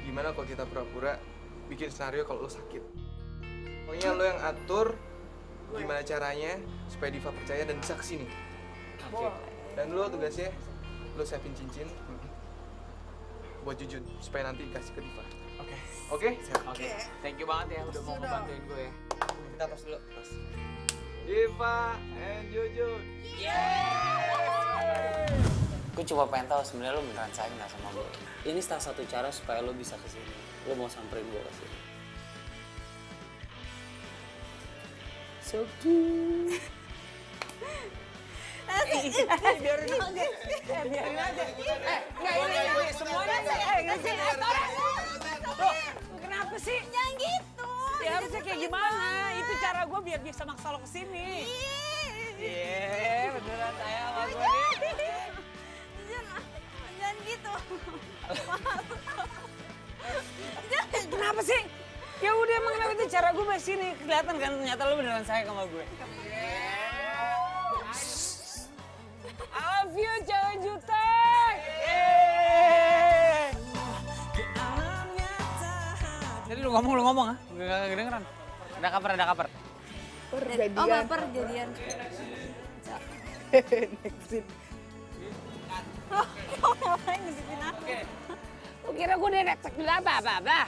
Gimana kalau kita pura-pura bikin skenario kalau lo sakit? Pokoknya lo yang atur gimana caranya supaya Diva percaya dan bisa kesini. Oke. Dan lo tugasnya, lo siapin cincin buat Jujun supaya nanti dikasih ke Diva. Oke? Oke. Thank you banget ya udah mau ngebantuin gue ya. Kita tos dulu. Tos. Diva and Jujun. Gue cuma pengen tahu sebenarnya lo beneran sayang nggak sama gue. Ini salah satu cara supaya lo bisa kesini. Lo mau samperin gue kesini. So cute. Biarin aja. Biarin aja. Nggak ini semuanya. Loh, kenapa sih? Jangan gitu. Ya harusnya kayak gimana? Itu cara gue biar bisa maksa lo kesini. Iya, beneran sayang sama gue nih. Jangan gitu. Kenapa sih? Ya udah emang kenapa itu cara gue bahas sini. Kelihatan kan ternyata lo beneran sayang sama gue. I love you, cewek jutek. Jadi lu ngomong ah? Gak kedengeran. Ada kabar. Oh baper jadian. Ngapain ngesitin aku? Lu kira gue detek apa?